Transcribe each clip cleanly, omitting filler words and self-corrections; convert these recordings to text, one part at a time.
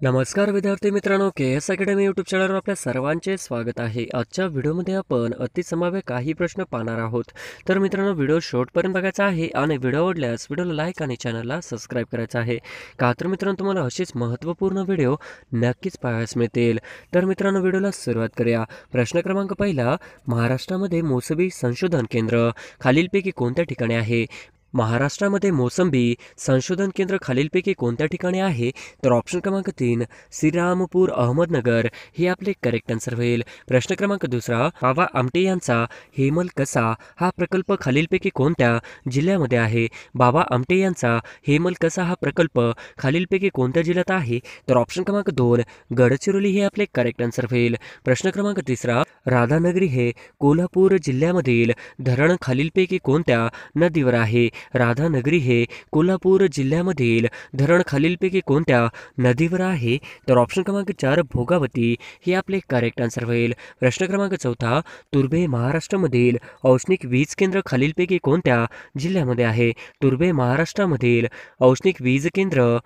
नमस्कार विद्यार्थी मित्रांनो, के एस अकॅडमी यूट्यूब चॅनलवर आपल्या सर्वांचे स्वागत आहे. आजच्या व्हिडिओमध्ये आपण अतिसंभाव्य काही प्रश्न पाहणार आहोत. तर मित्रांनो, व्हिडिओ शेवटपर्यंत बघायचा आहे आणि व्हिडिओ आवडल्यास व्हिडिओला लाईक आणि चॅनलला सबस्क्राईब करायचं आहे. का तर मित्रांनो, तुम्हाला असेच महत्त्वपूर्ण व्हिडिओ नक्कीच पाहायला मिळतील. तर मित्रांनो, व्हिडिओला सुरुवात करूया. प्रश्न क्रमांक पहिला, महाराष्ट्रामध्ये मोसंबी संशोधन केंद्र खालीलपैकी कोणत्या ठिकाणी आहे? महाराष्ट्रामध्ये मोसंबी संशोधन केंद्र खालीलपैकी कोणत्या ठिकाणी आहे? तर ऑप्शन क्रमांक 3 श्रीरामपूर अहमदनगर हे आपले करेक्ट आन्सर होईल. प्रश्न क्रमांक दुसरा, बाबा आमटे यांचा हेमल कसा हा प्रकल्प खालीलपैकी कोणत्या जिल्ह्यामध्ये आहे? बाबा आमटे यांचा हेमल कसा हा प्रकल्प खालीलपैकी कोणत्या जिल्ह्यात आहे? तर ऑप्शन क्रमांक 2 गडचिरोली हे आपले करेक्ट आन्सर होईल. प्रश्न क्रमांक तिसरा, राधानगरी हे कोल्हापूर जिल्ह्यामधील धरण खालीलपैकी कोणत्या नदीवर आहे? राधानगरी हे कोल्हापूर जिल्ह्यामधील धरण खालीलपैकी कोणत्या नदीवर आहे? तर ऑप्शन क्रमांक 4 भोगावती हे आपले करेक्ट आन्सर होईल. प्रश्न क्रमांक चौथा, तुर्भे महाराष्ट्रामधील औष्णिक वीज केंद्र खालीलपैकी कोणत्या जिल्ह्यामध्ये आहे? तुर्भे महाराष्ट्रामधील औष्णिक वीज केंद्र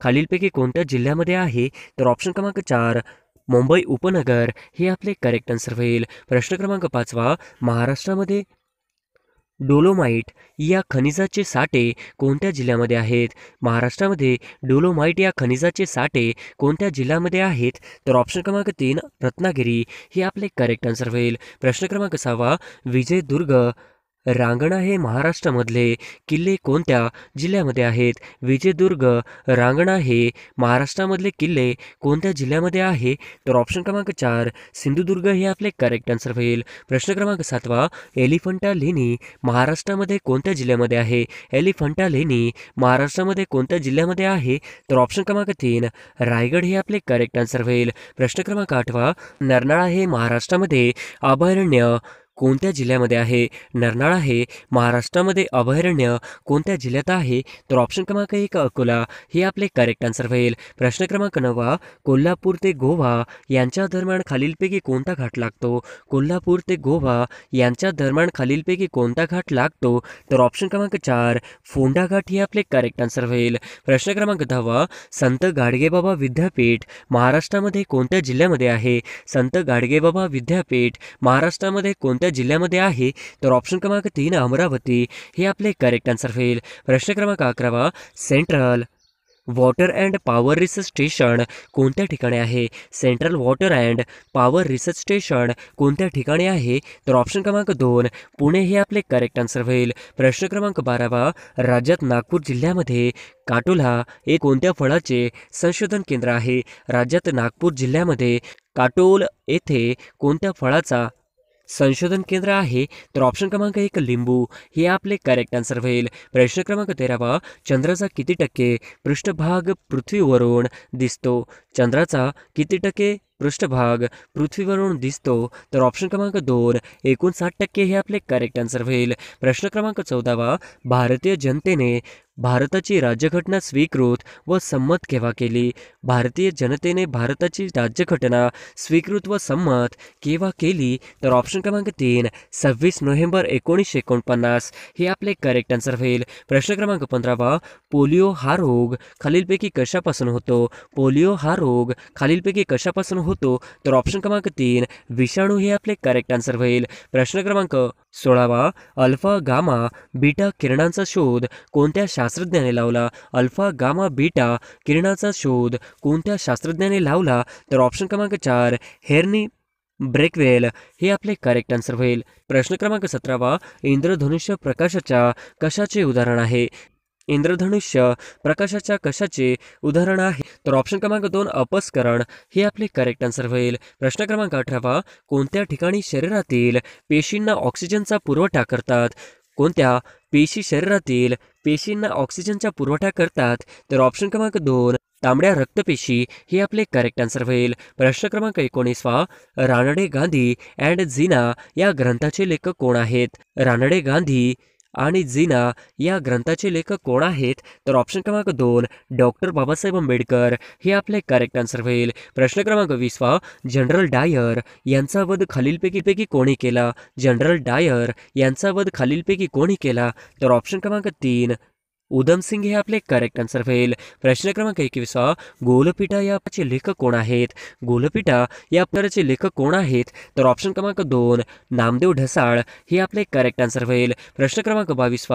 खालीलपैकी कोणत्या जिल्ह्यामध्ये आहे? तर ऑप्शन क्रमांक 4 मुंबई उपनगर हे आपले करेक्ट आन्सर होईल. प्रश्न क्रमांक 5 महाराष्ट्रामध्ये डोलोमाइट या खनिजाचे साठे कोणत्या जिल्ह्यामध्ये आहेत? महाराष्ट्रामध्ये डोलोमाइट या खनिजाचे साठे कोणत्या जिल्ह्यामध्ये आहेत? तर ऑप्शन क्रमांक 3 रत्नागिरी हे आपले करेक्ट आन्सर होईल. प्रश्न क्रमांक 6 विजयदुर्ग रांगणा हे महाराष्ट्रामधले किल्ले कोणत्या जिल्ह्यामध्ये आहेत? विजयदुर्ग रांगणा हे महाराष्ट्रामधले किल्ले कोणत्या जिल्ह्यामध्ये आहे? तर ऑप्शन क्रमांक 4 सिंधुदुर्ग हे आपले करेक्ट आन्सर होईल. प्रश्न क्रमांक 7 एलिफंटा लेणी महाराष्ट्रामध्ये कोणत्या जिल्ह्यामध्ये आहे? एलिफंटा लेणी महाराष्ट्रामध्ये कोणत्या जिल्ह्यामध्ये आहे? तर ऑप्शन क्रमांक 3 रायगड हे आपले करेक्ट आन्सर होईल. प्रश्न क्रमांक 8 नरनाळा हे महाराष्ट्रामध्ये अभयारण्य कोणत्या जिल्ह्यामध्ये आहे? नरनाळा हे महाराष्ट्रामध्ये अभयारण्य कोणत्या जिल्ह्यात आहे? तर ऑप्शन क्रमांक 1 अकोला हे आपले करेक्ट आन्सर होईल. प्रश्न क्रमांक 9 कोल्हापूर ते गोवा यांच्या दरम्यान खालीलपैकी कोणता घाट लागतो? कोल्हापूर ते गोवा यांच्या दरम्यान खालीलपैकी कोणता घाट लागतो? तर ऑप्शन क्रमांक 4 फोंडा घाट हे आपले करेक्ट आन्सर होईल. प्रश्न क्रमांक 10 संत गाडगेबाबा विद्यापीठ महाराष्ट्रामध्ये कोणत्या जिल्ह्यामध्ये आहे? संत गाडगेबाबा विद्यापीठ महाराष्ट्रामध्ये कोणत्या जिल्ह्यामध्ये आहे? तर ऑप्शन क्रमांक 3 अमरावती हे आपले करेक्ट आन्सर होईल. प्रश्न क्रमांक 11 central water and power research station कोणत्या ठिकाणी आहे? Central water and power research station कोणत्या ठिकाणी आहे? तर ऑप्शन क्रमांक 2 पुणे हे आपले करेक्ट आन्सर होईल. प्रश्न क्रमांक 12 राज्यात नागपूर जिल्ह्यामध्ये काटोला हे कोणत्या फळाचे संशोधन केंद्र आहे? राज्यात नागपूर जिल्ह्यामध्ये काटोल येथे कोणत्या फळाचा संशोधन केंद्र आहे? तर ऑप्शन क्रमांक 1 लिंबू हे आपले करेक्ट आन्सर होईल. प्रश्न क्रमांक 13 चंद्राचा किती टक्के पृष्ठभाग पृथ्वीवरून दिसतो? चंद्राचा किती टक्के पृष्ठभाग पृथ्वीवरून दिसतो? तर ऑप्शन क्रमांक 2 59% हे आपले करेक्ट आन्सर होईल. प्रश्न क्रमांक 14 भारतीय जनतेने भारताची राज्यघटना स्वीकृत व संमत केव्हा केली? भारतीय जनतेने भारताची राज्यघटना स्वीकृत व संमत केव्हा केली? तर ऑप्शन क्रमांक 3 26 नोव्हेंबर 1949 हे आपले करेक्ट आन्सर होईल. प्रश्न क्रमांक 15 पोलिओ हा रोग खालीलपैकी कशापासून होतो? पोलिओ हा रोग खालीलपैकी कशापासून होतो? तर ऑप्शन क्रमांक 3 विषाणू हे आपले करेक्ट आन्सर होईल. प्रश्न क्रमांक 16 अल्फा गामा बीटा किरणांचा शोध कोणत्या शास्त्रज्ञाने लावला? अल्फा गामा बीटा किरणाचा शोध कोणत्या शास्त्रज्ञाने लावला? तर ऑप्शन क्रमांक 4 हेर्नी ब्रेकवेल हे आपले करेक्ट आन्सर होईल. प्रश्न क्रमांक 17 इंद्रधनुष्य प्रकाशाच्या कशाचे उदाहरण आहे? इंद्रधनुष्य प्रकाशाच्या कशाचे उदाहरण आहे? तर ऑप्शन क्रमांक 2 अपस्करण हे आपले करेक्ट आन्सर होईल. प्रश्न क्रमांक 18 कोणत्या ठिकाणी शरीरातील पेशींना ऑक्सिजनचा पुरवठा करतात? कोणत्या पेशी शरीरातील पेशींना ऑक्सिजनचा पुरवठा करतात? तर ऑप्शन क्रमांक 2 तांबड्या रक्तपेशी हे आपले करेक्ट आन्सर होईल. प्रश्न क्रमांक 19 रानडे गांधी अँड झीना या ग्रंथाचे लेखक कोण आहेत? रानडे गांधी आणि झीना या ग्रंथाचे लेखक कोण आहेत? तर ऑप्शन क्रमांक 2 डॉक्टर बाबासाहेब आंबेडकर हे आपले करेक्ट आन्सर होईल. प्रश्न क्रमांक 20 जनरल डायर यांचा वध खालीलपैकी कोणी केला? जनरल डायर यांचा वध खालीलपैकी कोणी केला? तर ऑप्शन क्रमांक 3 उधम सिंग हे आपले करेक्ट आन्सर होईल. प्रश्न क्रमांक 21 गोलपीठा या पुस्तकाचे लेखक कोण आहेत? गोलपीठा या पुस्तकाचे लेखक कोण आहेत? तर ऑप्शन क्रमांक 2 नामदेव ढसाळ हे आपले करेक्ट आन्सर होईल. प्रश्न क्रमांक 22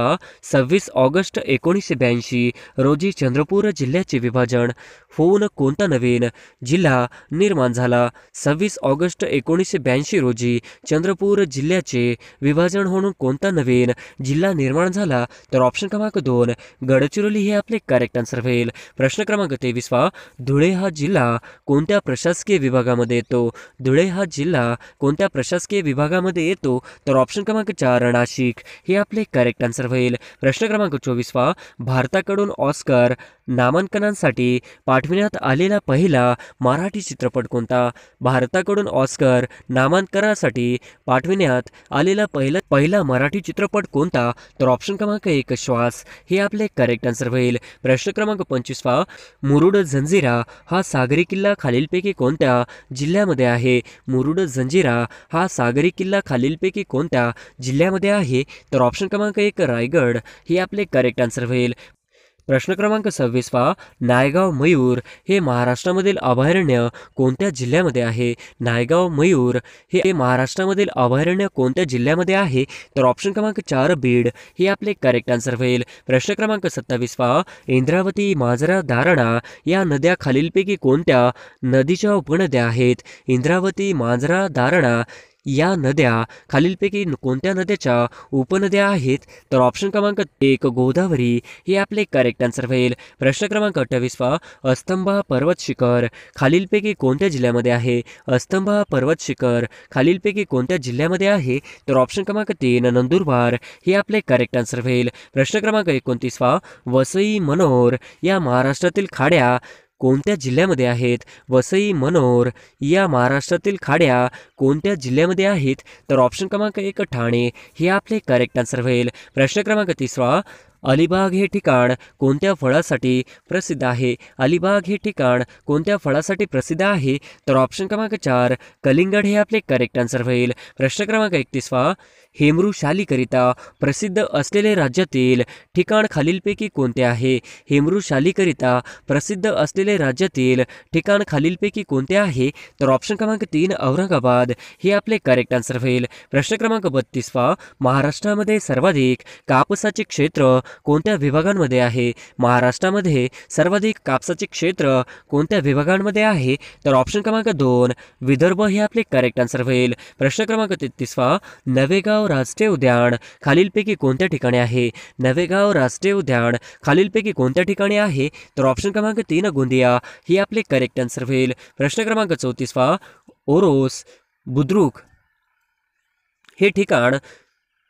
26 ऑगस्ट 1982 रोजी चंद्रपूर जिल्ह्याचे विभाजन होऊन कोणता नवीन जिल्हा निर्माण झाला? 26 ऑगस्ट 1982 रोजी चंद्रपूर जिल्ह्याचे विभाजन होऊन कोणता नवीन जिल्हा निर्माण झाला? तर ऑप्शन क्रमांक 2 गडचिरोली हे आपले करेक्ट आन्सर होईल. प्रश्न क्रमांक 23 धुळे हा जिल्हा कोणत्या प्रशासकीय विभागामध्ये येतो? धुळे हा जिल्हा कोणत्या प्रशासकीय विभागामध्ये येतो? तर ऑप्शन क्रमांक 4 नाशिक हे आपले करेक्ट आन्सर होईल. प्रश्न क्रमांक 24 भारताकडून ऑस्कर नामांकनासाठी पाठविण्यात आलेला पहिला मराठी चित्रपट कोणता? भारताकडून ऑस्कर नामांकनासाठी पाठविण्यात आलेला पहिला मराठी चित्रपट कोणता? तर ऑप्शन क्रमांक 1 श्वास हे आपले करेक्ट आन्सर होईल. प्रश्न क्रमांक 25 मुरुड जंजिरा हा सागरी किल्ला खालीलपैकी कोणत्या जिल्ह्यामध्ये आहे? मुरुड जंजिरा हा सागरी किल्ला खालीलपैकी कोणत्या जिल्ह्यामध्ये आहे? तर ऑप्शन क्रमांक 1 रायगड हे आपले करेक्ट आन्सर होईल. प्रश्न क्रमांक 26 नायगाव मयूर हे महाराष्ट्रामधील अभयारण्य कोणत्या जिल्ह्यामध्ये आहे? नायगाव मयूर हे महाराष्ट्रामधील अभयारण्य कोणत्या जिल्ह्यामध्ये आहे? तर ऑप्शन क्रमांक 4 बीड हे आपले करेक्ट आन्सर होईल. प्रश्न क्रमांक 27 इंद्रावती मांजरा दारणा या नद्या खालीलपैकी कोणत्या नदीच्या उपनद्या आहेत? इंद्रावती मांजरा दारणा या नद्या खालीलपैकी कोणत्या नद्याच्या उपनद्या आहेत? तर ऑप्शन क्रमांक 1 गोदावरी हे आपले करेक्ट आन्सर होईल. प्रश्न क्रमांक 28 अस्तंभा पर्वत शिखर खालीलपैकी कोणत्या जिल्ह्यामध्ये आहे? अस्तंभा पर्वत शिखर खालीलपैकी कोणत्या जिल्ह्यामध्ये आहे? तर ऑप्शन क्रमांक 3 नंदुरबार हे आपले करेक्ट आन्सर होईल. प्रश्न क्रमांक 29 वसई मनोर या महाराष्ट्रातील खाड्या कोणत्या जिल्ह्यामध्ये आहेत? वसई मनोर या महाराष्ट्रातील खाड्या कोणत्या जिल्ह्यामध्ये आहेत? तर ऑप्शन क्रमांक 1 ठाणे हे आपले करेक्ट आन्सर होईल. प्रश्न क्रमांक 30 अलिबाग हे ठिकाण कोणत्या फळासाठी प्रसिद्ध आहे? अलिबाग हे ठिकाण कोणत्या फळासाठी प्रसिद्ध आहे? तर ऑप्शन क्रमांक 4 कलिंगड हे आपले करेक्ट आन्सर होईल. प्रश्न क्रमांक 31 हेमरू शालीकरिता प्रसिद्ध असलेले राज्यातील ठिकाण खालीलपैकी कोणते आहे? हेमरू शालीकरिता प्रसिद्ध असलेले राज्यातील ठिकाण खालीलपैकी कोणते आहे? तर ऑप्शन क्रमांक 3 औरंगाबाद हे आपले करेक्ट आन्सर होईल. प्रश्न क्रमांक 32 महाराष्ट्रामध्ये सर्वाधिक कापसाचे क्षेत्र कोणत्या विभागांमध्ये आहे? महाराष्ट्रामध्ये सर्वाधिक कापसाचे क्षेत्र कोणत्या विभागांमध्ये आहे? तर ऑप्शन क्रमांक 2 विदर्भ हे आपले करेक्ट आन्सर होईल. प्रश्न क्रमांक 33 नवेगाव राष्ट्रीय उद्यान खालीलपैकी कोणत्या ठिकाणी आहे? नवेगाव राष्ट्रीय उद्यान खालीलपैकी कोणत्या ठिकाणी आहे? तर ऑप्शन क्रमांक 3 गोंदिया ही आपले करेक्ट आन्सर होईल. प्रश्न क्रमांक 34 ओरोस बुद्रुक हे ठिकाण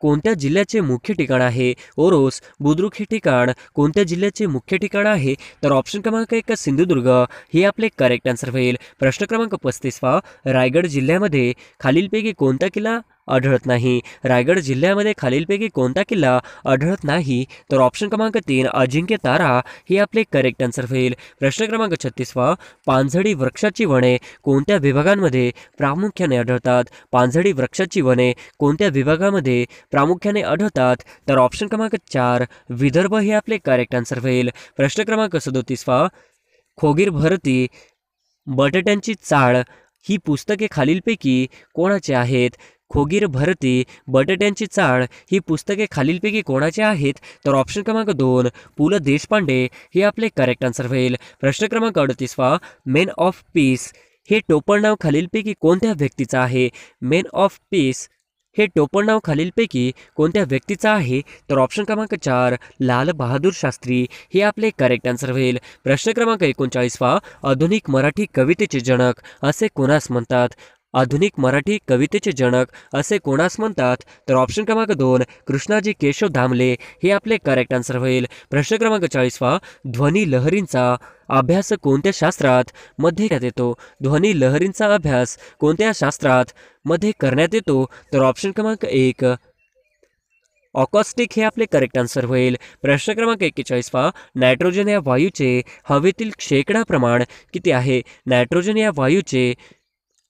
कोणत्या जिल्ह्याचे मुख्य ठिकाण आहे? ओरोस बुद्रुक हे ठिकाण कोणत्या जिल्ह्याचे मुख्य ठिकाण आहे? तर ऑप्शन क्रमांक 1 सिंधुदुर्ग हे आपले करेक्ट आन्सर होईल. प्रश्न क्रमांक 35 रायगड जिल्ह्यामध्ये खालीलपैकी कोणता किल्ला आढळत नाही? रायगड जिल्ह्यामध्ये खालीलपैकी कोणता किल्ला आढळत नाही? तर ऑप्शन क्रमांक 3 अजिंक्य तारा हे आपले करेक्ट आन्सर होईल. प्रश्न क्रमांक 36 पानझडी वृक्षाची वने कोणत्या विभागांमध्ये प्रामुख्याने आढळतात? पानझडी वृक्षाची वने कोणत्या विभागामध्ये प्रामुख्याने आढळतात? तर ऑप्शन क्रमांक 4 विदर्भ हे आपले करेक्ट आन्सर होईल. प्रश्न क्रमांक 37 खोगीर भरती बटाट्यांची चाळ ही पुस्तके खालीलपैकी कोणाची आहेत? खोगीर भरती बटाट्यांची चाळ ही पुस्तके खालीलपैकी कोणाची आहेत? तर ऑप्शन क्रमांक 2 पु ल देशपांडे हे आपले करेक्ट आन्सर होईल. प्रश्न क्रमांक 38 मेन ऑफ पीस हे टोपणनाव खालीलपैकी कोणत्या व्यक्तीचं आहे? मेन ऑफ पीस हे टोपणनाव खालीलपैकी कोणत्या व्यक्तीचं आहे? तर ऑप्शन क्रमांक 4 लाल बहादूर शास्त्री हे आपले करेक्ट आन्सर होईल. प्रश्न क्रमांक 39 आधुनिक मराठी कवितेचे जनक असे कोणास म्हणतात? आधुनिक मराठी कवितेचे जनक असे कोणास म्हणतात? तर ऑप्शन क्रमांक 2 कृष्णाजी केशव दामले हे आपले करेक्ट आन्सर होईल. प्रश्न क्रमांक 40 ध्वनी लहरींचा अभ्यास कोणत्या शास्त्रात मध्ये करण्यात येतो? ध्वनी लहरींचा अभ्यास कोणत्या शास्त्रात मध्ये करण्यात येतो? तर ऑप्शन क्रमांक 1 ऑकॉस्टिक हे आपले करेक्ट आन्सर होईल. प्रश्न क्रमांक 41 नायट्रोजन या वायूचे हवेतील शेकडा प्रमाण किती आहे? नायट्रोजन या वायूचे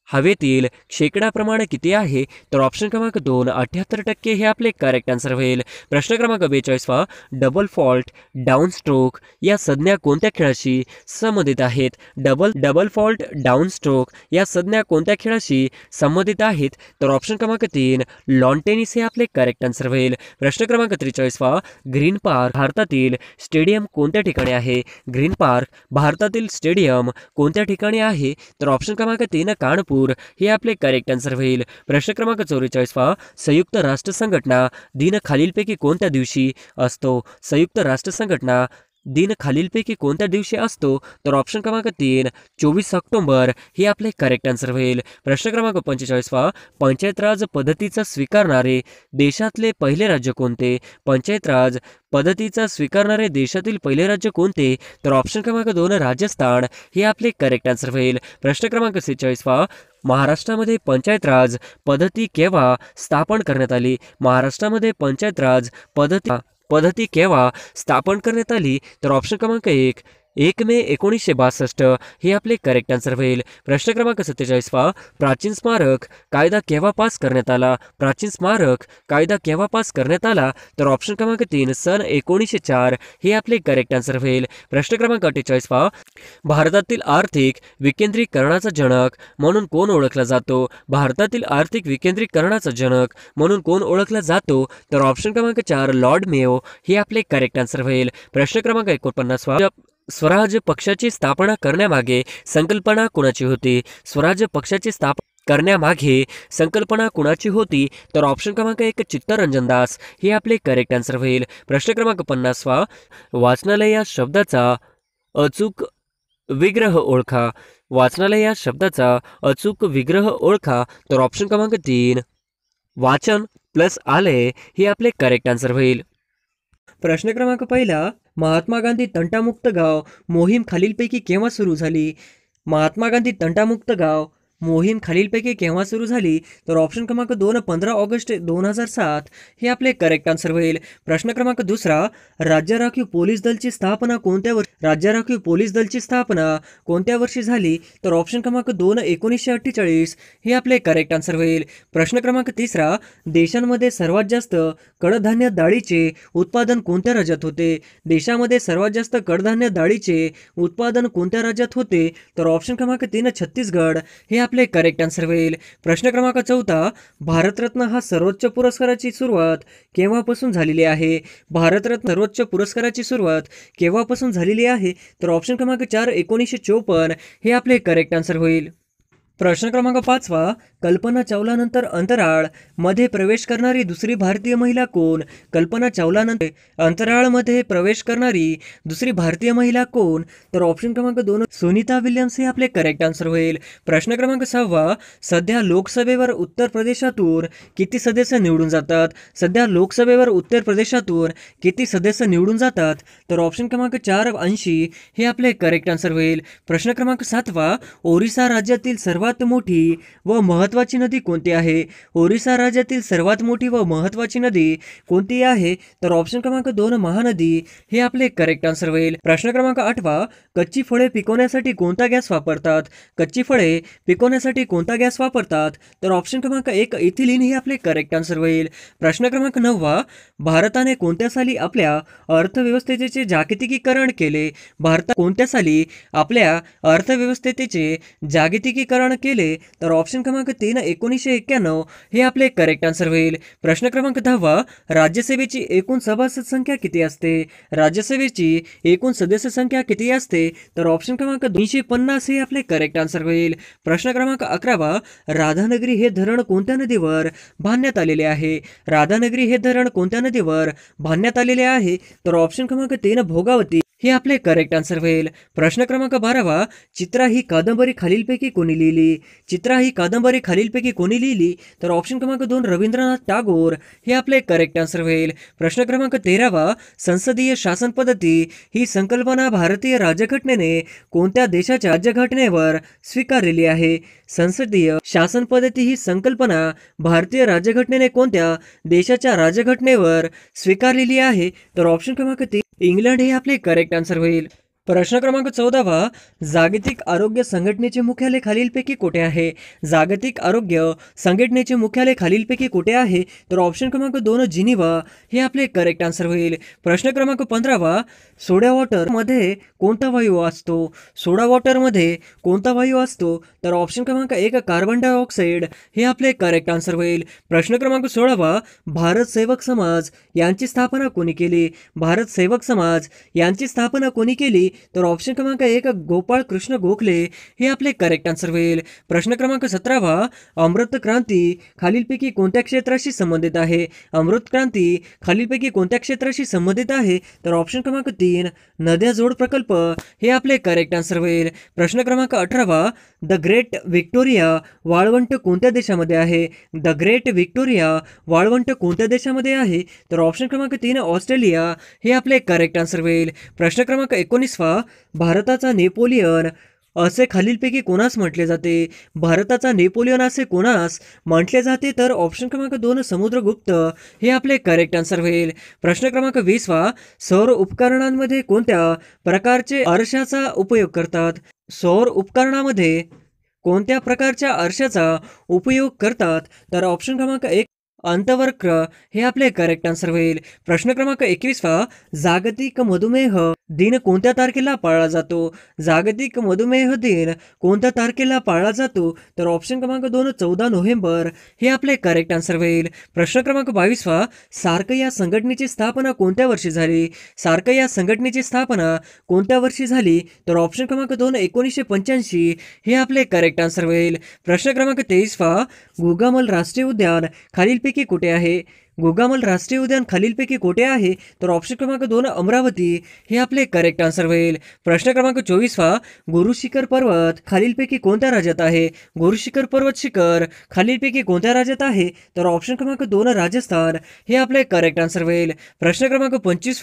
हवेतील शेकडा प्रमाण किती आहे? तर ऑप्शन क्रमांक 2 78% हे आपले करेक्ट आन्सर होईल. प्रश्न क्रमांक 42 डबल फॉल्ट, डाऊन स्ट्रोक या संज्ञा कोणत्या खेळाशी संबंधित आहेत? डबल फॉल्ट, डाऊन स्ट्रोक या संज्ञा कोणत्या खेळाशी संबंधित आहेत? तर ऑप्शन क्रमांक 3 लॉन टेनिस हे आपले करेक्ट आन्सर होईल. प्रश्न क्रमांक 43 ग्रीन पार्क भारतातील स्टेडियम कोणत्या ठिकाणी आहे? ग्रीन पार्क भारतातील स्टेडियम कोणत्या ठिकाणी आहे? तर ऑप्शन क्रमांक 3 कानपूर हे आपले करेक्ट आन्सर होईल. प्रश्न क्रमांक 44 संयुक्त राष्ट्र संघटना दिन खालीलपैकी कोणत्या दिवशी असतो? संयुक्त राष्ट्र संघटना दिन खालीलपैकी कोणत्या दिवशी असतो? तर ऑप्शन क्रमांक 3 24 ऑक्टोबर हे आपले करेक्ट आन्सर होईल. प्रश्न क्रमांक 45 पंचायत राज पद्धतीचा स्वीकारणारे देशातले पहिले राज्य कोणते? पंचायत राज पद्धतीचा स्वीकारणारे देशातील पहिले राज्य कोणते? तर ऑप्शन क्रमांक 2 राजस्थान हे आपले करेक्ट आन्सर होईल. प्रश्न क्रमांक 46 महाराष्ट्रामध्ये पंचायत राज पद्धती केव्हा स्थापन करण्यात आली? महाराष्ट्रामध्ये पंचायत राज पद्धती केव्हा स्थापन करण्यात आली? तर ऑप्शन क्रमांक 1 मे 1962 हे आपले करेक्ट आन्सर होईल. प्रश्न क्रमांक 47 प्राचीन स्मारक कायदा केव्हा पास करण्यात आला? प्राचीन स्मारक कायदा केव्हा पास करण्यात आला? तर ऑप्शन क्रमांक 3 सन 1904 हे आपले करेक्ट आन्सर होईल. प्रश्न क्रमांक 48 भारतातील आर्थिक विकेंद्रीकरणाचा जनक म्हणून कोण ओळखला जातो? भारतातील आर्थिक विकेंद्रीकरणाचा जनक म्हणून कोण ओळखला जातो? तर ऑप्शन क्रमांक 4 लॉर्ड मेयो हे आपले करेक्ट आन्सर होईल. प्रश्न क्रमांक 49 स्वराज्य पक्षाची स्थापना करण्यामागे संकल्पना कोणाची होती? स्वराज्य पक्षाची स्थापना करण्यामागे संकल्पना कुणाची होती? तर ऑप्शन क्रमांक 1 चित्तरंजन दास हे आपले करेक्ट आन्सर होईल. प्रश्न क्रमांक 50 वाचनालय या शब्दाचा अचूक विग्रह ओळखा. वाचनालय या शब्दाचा अचूक विग्रह ओळखा. तर ऑप्शन क्रमांक 3 वाचन प्लस आलय हे आपले करेक्ट आन्सर होईल. प्रश्न क्रमांक 1 महात्मा गांधी तंटामुक्त गाव मोहीम खालीलपैकी केव्हा सुरू झाली? महात्मा गांधी तंटामुक्त गाव मोहीम खालीलपैकी केव्हा सुरू झाली? तर ऑप्शन क्रमांक 2 15 ऑगस्ट 2007 हे आपले करेक्ट आन्सर होईल. प्रश्न क्रमांक 2 राज्य राखीव पोलीस दलची स्थापना कोणत्या वर्षी झाली? तर ऑप्शन क्रमांक 2 1948 हे आपले करेक्ट आन्सर होईल. प्रश्न क्रमांक 3 देशांमध्ये सर्वात जास्त कडधान्य डाळीचे उत्पादन कोणत्या राज्यात होते? देशामध्ये सर्वात जास्त कडधान्य डाळीचे उत्पादन कोणत्या राज्यात होते? तर ऑप्शन क्रमांक 3 छत्तीसगड हे आपले करेक्ट आन्सर होईल. प्रश्न क्रमांक 4 भारतरत्न हा सर्वोच्च पुरस्काराची सुरुवात केव्हापासून झालेली आहे? भारतरत्न सर्वोच्च पुरस्काराची सुरुवात केव्हापासून झालेली आहे? तर ऑप्शन क्रमांक 4 1954 हे आपले करेक्ट आन्सर होईल. प्रश्न क्रमांक 5 कल्पना चावलानंतर अंतराळ मध्ये प्रवेश करणारी दुसरी भारतीय महिला कोण? कल्पना चावलानंतर अंतराळमध्ये प्रवेश करणारी दुसरी भारतीय महिला कोण? तर ऑप्शन क्रमांक 2 सुनीता विल्यम्स हे आपले करेक्ट आन्सर होईल. प्रश्न क्रमांक 6 सध्या लोकसभेवर उत्तर प्रदेशातून किती सदस्य निवडून जातात? सध्या लोकसभेवर उत्तर प्रदेशातून किती सदस्य निवडून जातात? तर ऑप्शन क्रमांक 4 80 हे आपले करेक्ट आन्सर होईल. प्रश्न क्रमांक 7 ओरिसा राज्यातील सर्वात मोठी व महत्त्वाची नदी कोणती आहे? ओरिसा राज्यातील सर्वात मोठी व महत्त्वाची नदी कोणती आहे? तर ऑप्शन क्रमांक 2 महानदी हे आपले करेक्ट आन्सर होईल. प्रश्न क्रमांक 8 कच्ची फळे पिकवण्यासाठी कोणता गॅस वापरतात? कच्ची फळे पिकवण्यासाठी कोणता गॅस वापरतात? तर ऑप्शन क्रमांक 1 इथिलीन हे आपले करेक्ट आन्सर होईल. प्रश्न क्रमांक 9 भारताने कोणत्या साली आपल्या अर्थव्यवस्थेचे जागतिकीकरण केले? भारतात कोणत्या साली आपल्या अर्थव्यवस्थेचे जागतिकीकरण केले? तर ऑप्शन क्रमांक 3 1991 हे आपले करेक्ट आन्सर होईल. प्रश्न क्रमांक 10 राज्यसभेची एकूण सभासद संख्या किती असते? राज्यसभेची एकूण सदस्य संख्या किती असते? तर ऑप्शन क्रमांक 250 हे आपले करेक्ट आन्सर होईल. प्रश्न क्रमांक 11 राधानगरी हे धरण कोणत्या नदीवर बांधण्यात आलेले आहे? राधानगरी हे धरण कोणत्या नदीवर बांधण्यात आलेले आहे? तर ऑप्शन क्रमांक 3 भोगावती हे आपले करेक्ट आन्सर होईल. प्रश्न क्रमांक 12 चित्रा ही कादंबरी खालीलपैकी कोणी लिहिली? चित्रा ही कादंबरी खालीलपैकी कोणी लिहिली? तर ऑप्शन क्रमांक 2 रवींद्रनाथ टागोर हे आपले करेक्ट आन्सर होईल. प्रश्न क्रमांक 13 संसदीय शासन पद्धती ही संकल्पना भारतीय राज्यघटनेने कोणत्या देशाच्या राज्यघटनेवर स्वीकारलेली आहे? संसदीय शासन पद्धती ही संकल्पना भारतीय राज्यघटनेने कोणत्या देशाच्या राज्यघटनेवर स्वीकारलेली आहे? तर ऑप्शन क्रमांक 3 इंग्लंड हे आपले करेक्ट आन्सर होईल. प्रश्न क्रमांक 14 जागतिक आरोग्य संघटनेचे मुख्यालय खालीलपैकी कोठे आहे? जागतिक आरोग्य संघटनेचे मुख्यालय खालीलपैकी कोठे आहे? तर ऑप्शन क्रमांक 2 जिनिव्हा हे आपले करेक्ट आन्सर होईल. प्रश्न क्रमांक 15 सोडा वॉटरमध्ये कोणता वायू असतो? सोडा वॉटरमध्ये कोणता वायू असतो? तर ऑप्शन क्रमांक 1 कार्बन डायऑक्साईड हे आपले करेक्ट आन्सर होईल. प्रश्न क्रमांक 16 भारत सेवक समाज यांची स्थापना कोणी केली? भारत सेवक समाज यांची स्थापना कोणी केली? तर ऑप्शन क्रमांक 1 गोपाळ कृष्ण गोखले हे आपले करेक्ट आन्सर होईल. प्रश्न क्रमांक 17 अमृत क्रांती खालीलपैकी कोणत्या क्षेत्राशी संबंधित आहे? अमृत क्रांती खालीलपैकी कोणत्या क्षेत्राशी संबंधित आहे? तर ऑप्शन क्रमांक 3 नद्या जोड प्रकल्प हे आपले करेक्ट आन्सर होईल. प्रश्न क्रमांक 18 द ग्रेट व्हिक्टोरिया वाळवंट कोणत्या देशामध्ये आहे? द ग्रेट व्हिक्टोरिया वाळवंट कोणत्या देशामध्ये आहे? तर ऑप्शन क्रमांक 3 ऑस्ट्रेलिया हे आपले करेक्ट आन्सर होईल. प्रश्न क्रमांक 19 भारताचा नेपोलियन असे खालीलपैकी कोणास म्हटले जाते? भारताचा नेपोलियन असे कोणास म्हटले जाते? तर ऑप्शन क्रमांक 2 समुद्रगुप्त हे आपले करेक्ट आन्सर होईल. प्रश्न क्रमांक 20 सौर उपकरणांमध्ये कोणत्या प्रकारचे आरशाचा उपयोग करतात? सौर उपकरणामध्ये कोणत्या प्रकारच्या आरशाचा उपयोग करतात? तर ऑप्शन क्रमांक 1 अंतर्वक्र हे आपले करेक्ट आन्सर होईल. प्रश्न क्रमांक 21 जागतिक मधुमेह दिन कोणत्या तारखेला पाळला जातो? जागतिक मधुमेह दिन कोणत्या तारखेला पाळला जातो? तर ऑप्शन क्रमांक 2 14 नोव्हेंबर हे आपले करेक्ट आन्सर होईल. प्रश्न क्रमांक 22 सार्क या संघटनेची स्थापना कोणत्या वर्षी झाली? सार्क या संघटनेची स्थापना कोणत्या वर्षी झाली? तर ऑप्शन क्रमांक 2 1985 हे आपले करेक्ट आन्सर होईल. प्रश्न क्रमांक 23 गुगामल राष्ट्रीय उद्यान खालीलपैकी कुठे आहे? गोगामल राष्ट्रीय उद्यान खालीलपैकी कोठे आहे? तर ऑप्शन क्रमांक 2 अमरावती हे आपले करेक्ट आन्सर होईल. प्रश्न क्रमांक 24 गुरु शिखर पर्वत खालीलपैकी कोणत्या राज्यात आहे? गुरु शिखर पर्वत शिखर खालीलपैकी कोणत्या राज्यात आहे? तर ऑप्शन क्रमांक 2 राजस्थान हे आपले करेक्ट आन्सर होईल. प्रश्न क्रमांक 25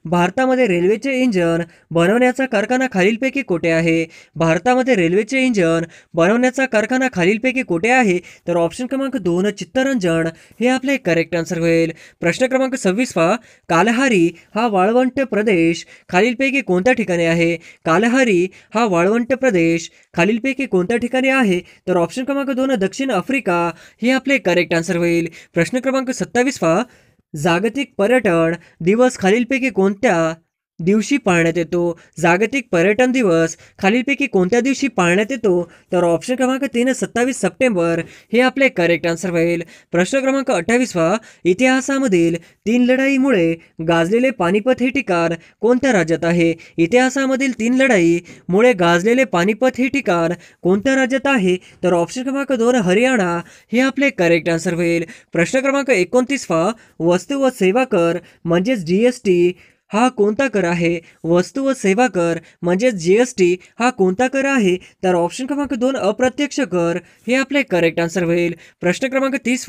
भारतामध्ये रेल्वेचे इंजन बनवण्याचा कारखाना खालीलपैकी कोठे आहे? भारतामध्ये रेल्वेचे इंजन बनवण्याचा कारखाना खालीलपैकी कोठे आहे? तर ऑप्शन क्रमांक 2 चित्तरंजन हे आपले करेक्ट आन्सर होईल. प्रश्न क्रमांक 26 कालहारी हा वाळवंट प्रदेश खालीलपैकी कोणत्या ठिकाणी आहे? कालहारी हा वाळवंट प्रदेश खालीलपैकी कोणत्या ठिकाणी आहे? तर ऑप्शन क्रमांक 2 दक्षिण आफ्रिका हे आपले करेक्ट आन्सर होईल. प्रश्न क्रमांक 27 जागतिक पर्यटन दिवस खालीलपैकी कोणत्या दिवशी पाळण्यात येतो? जागतिक पर्यटन दिवस खालीलपैकी कोणत्या दिवशी पाळण्यात येतो? तर ऑप्शन क्रमांक 3 27 सप्टेंबर हे आपले करेक्ट आन्सर होईल. प्रश्न क्रमांक 28 इतिहासामधील 3 लढाईमुळे गाजलेले पानिपत हे ठिकाण कोणत्या राज्यात आहे? इतिहासामधील 3 लढाईमुळे गाजलेले पानिपत हे ठिकाण कोणत्या राज्यात आहे? तर ऑप्शन क्रमांक 2 हरियाणा हे आपले करेक्ट आन्सर होईल. प्रश्न क्रमांक 29 वस्तू व सेवा कर म्हणजेच GST हा कोणता कर आहे? वस्तू व सेवा कर म्हणजेच GST हा कोणता कर आहे? तर ऑप्शन क्रमांक 2 अप्रत्यक्ष कर हे आपले करेक्ट आन्सर होईल. प्रश्न क्रमांक 30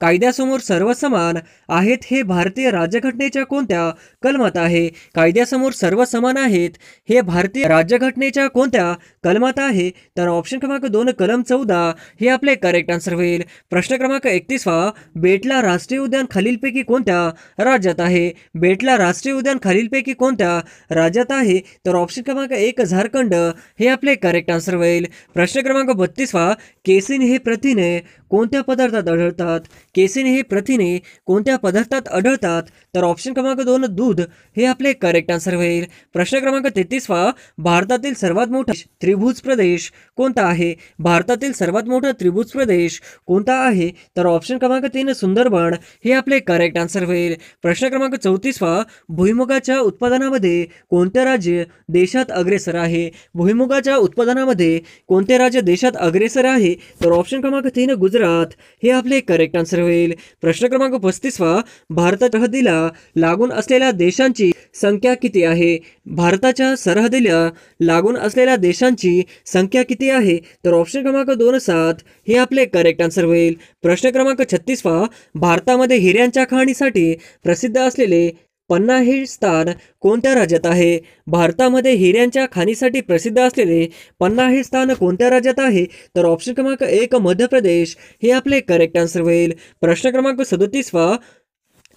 कायद्यासमोर सर्व समान आहेत हे भारतीय राज्यघटनेच्या कोणत्या कलमात आहे? कायद्यासमोर सर्व समान आहेत हे भारतीय राज्यघटनेच्या कोणत्या कलमात आहे? तर ऑप्शन क्रमांक 2 कलम 14 हे आपले करेक्ट आन्सर होईल. प्रश्न क्रमांक 31 बेटला राष्ट्रीय उद्यान खालीलपैकी कोणत्या राज्यात आहे? बेटला राष्ट्रीय उद्यान खालीलपैकी कोणत्या राज्यात आहे? तर ऑप्शन क्रमांक 1 झारखंड हे आपले करेक्ट आन्सर होईल. प्रश्न क्रमांक 32 केसिन हे प्रथिने कोणत्या पदार्थात आढळतात? केसिन हे प्रथिने कोणत्या पदार्थात आढळतात? तर ऑप्शन क्रमांक 2 दूध हे आपले करेक्ट आन्सर होईल. प्रश्न क्रमांक 33 भारतातील सर्वात मोठा त्रिभुज प्रदेश कोणता आहे? भारतातील सर्वात मोठा त्रिभुज प्रदेश कोणता आहे? तर ऑप्शन क्रमांक 3 सुंदरबन हे आपले करेक्ट आन्सर होईल. प्रश्न क्रमांक 34 भुईमुगाच्या उत्पादनामध्ये कोणते राज्य देशात अग्रेसर आहे? भुईमुगाच्या उत्पादनामध्ये कोणते राज्य देशात अग्रेसर आहे? तर ऑप्शन क्रमांक 3 गुजरात हे आपले करेक्ट आन्सर होईल. प्रश्न क्रमांक 35 भारताच्या सरहद्दीला लागून असलेल्या देशांची संख्या किती आहे? भारताच्या सरहद्दीला लागून असलेल्या देशांची संख्या किती आहे? तर ऑप्शन क्रमांक 2 7 हे आपले करेक्ट आन्सर होईल. प्रश्न क्रमांक 36 भारतामध्ये हिऱ्यांच्या खाणीसाठी प्रसिद्ध असलेले पन्ना हे स्थान कोणत्या राज्यात आहे? भारतामध्ये हिऱ्यांच्या खाणीसाठी प्रसिद्ध असलेले पन्ना हे स्थान कोणत्या राज्यात आहे? तर ऑप्शन क्रमांक 1 मध्य प्रदेश हे आपले करेक्ट आन्सर होईल. प्रश्न क्रमांक 37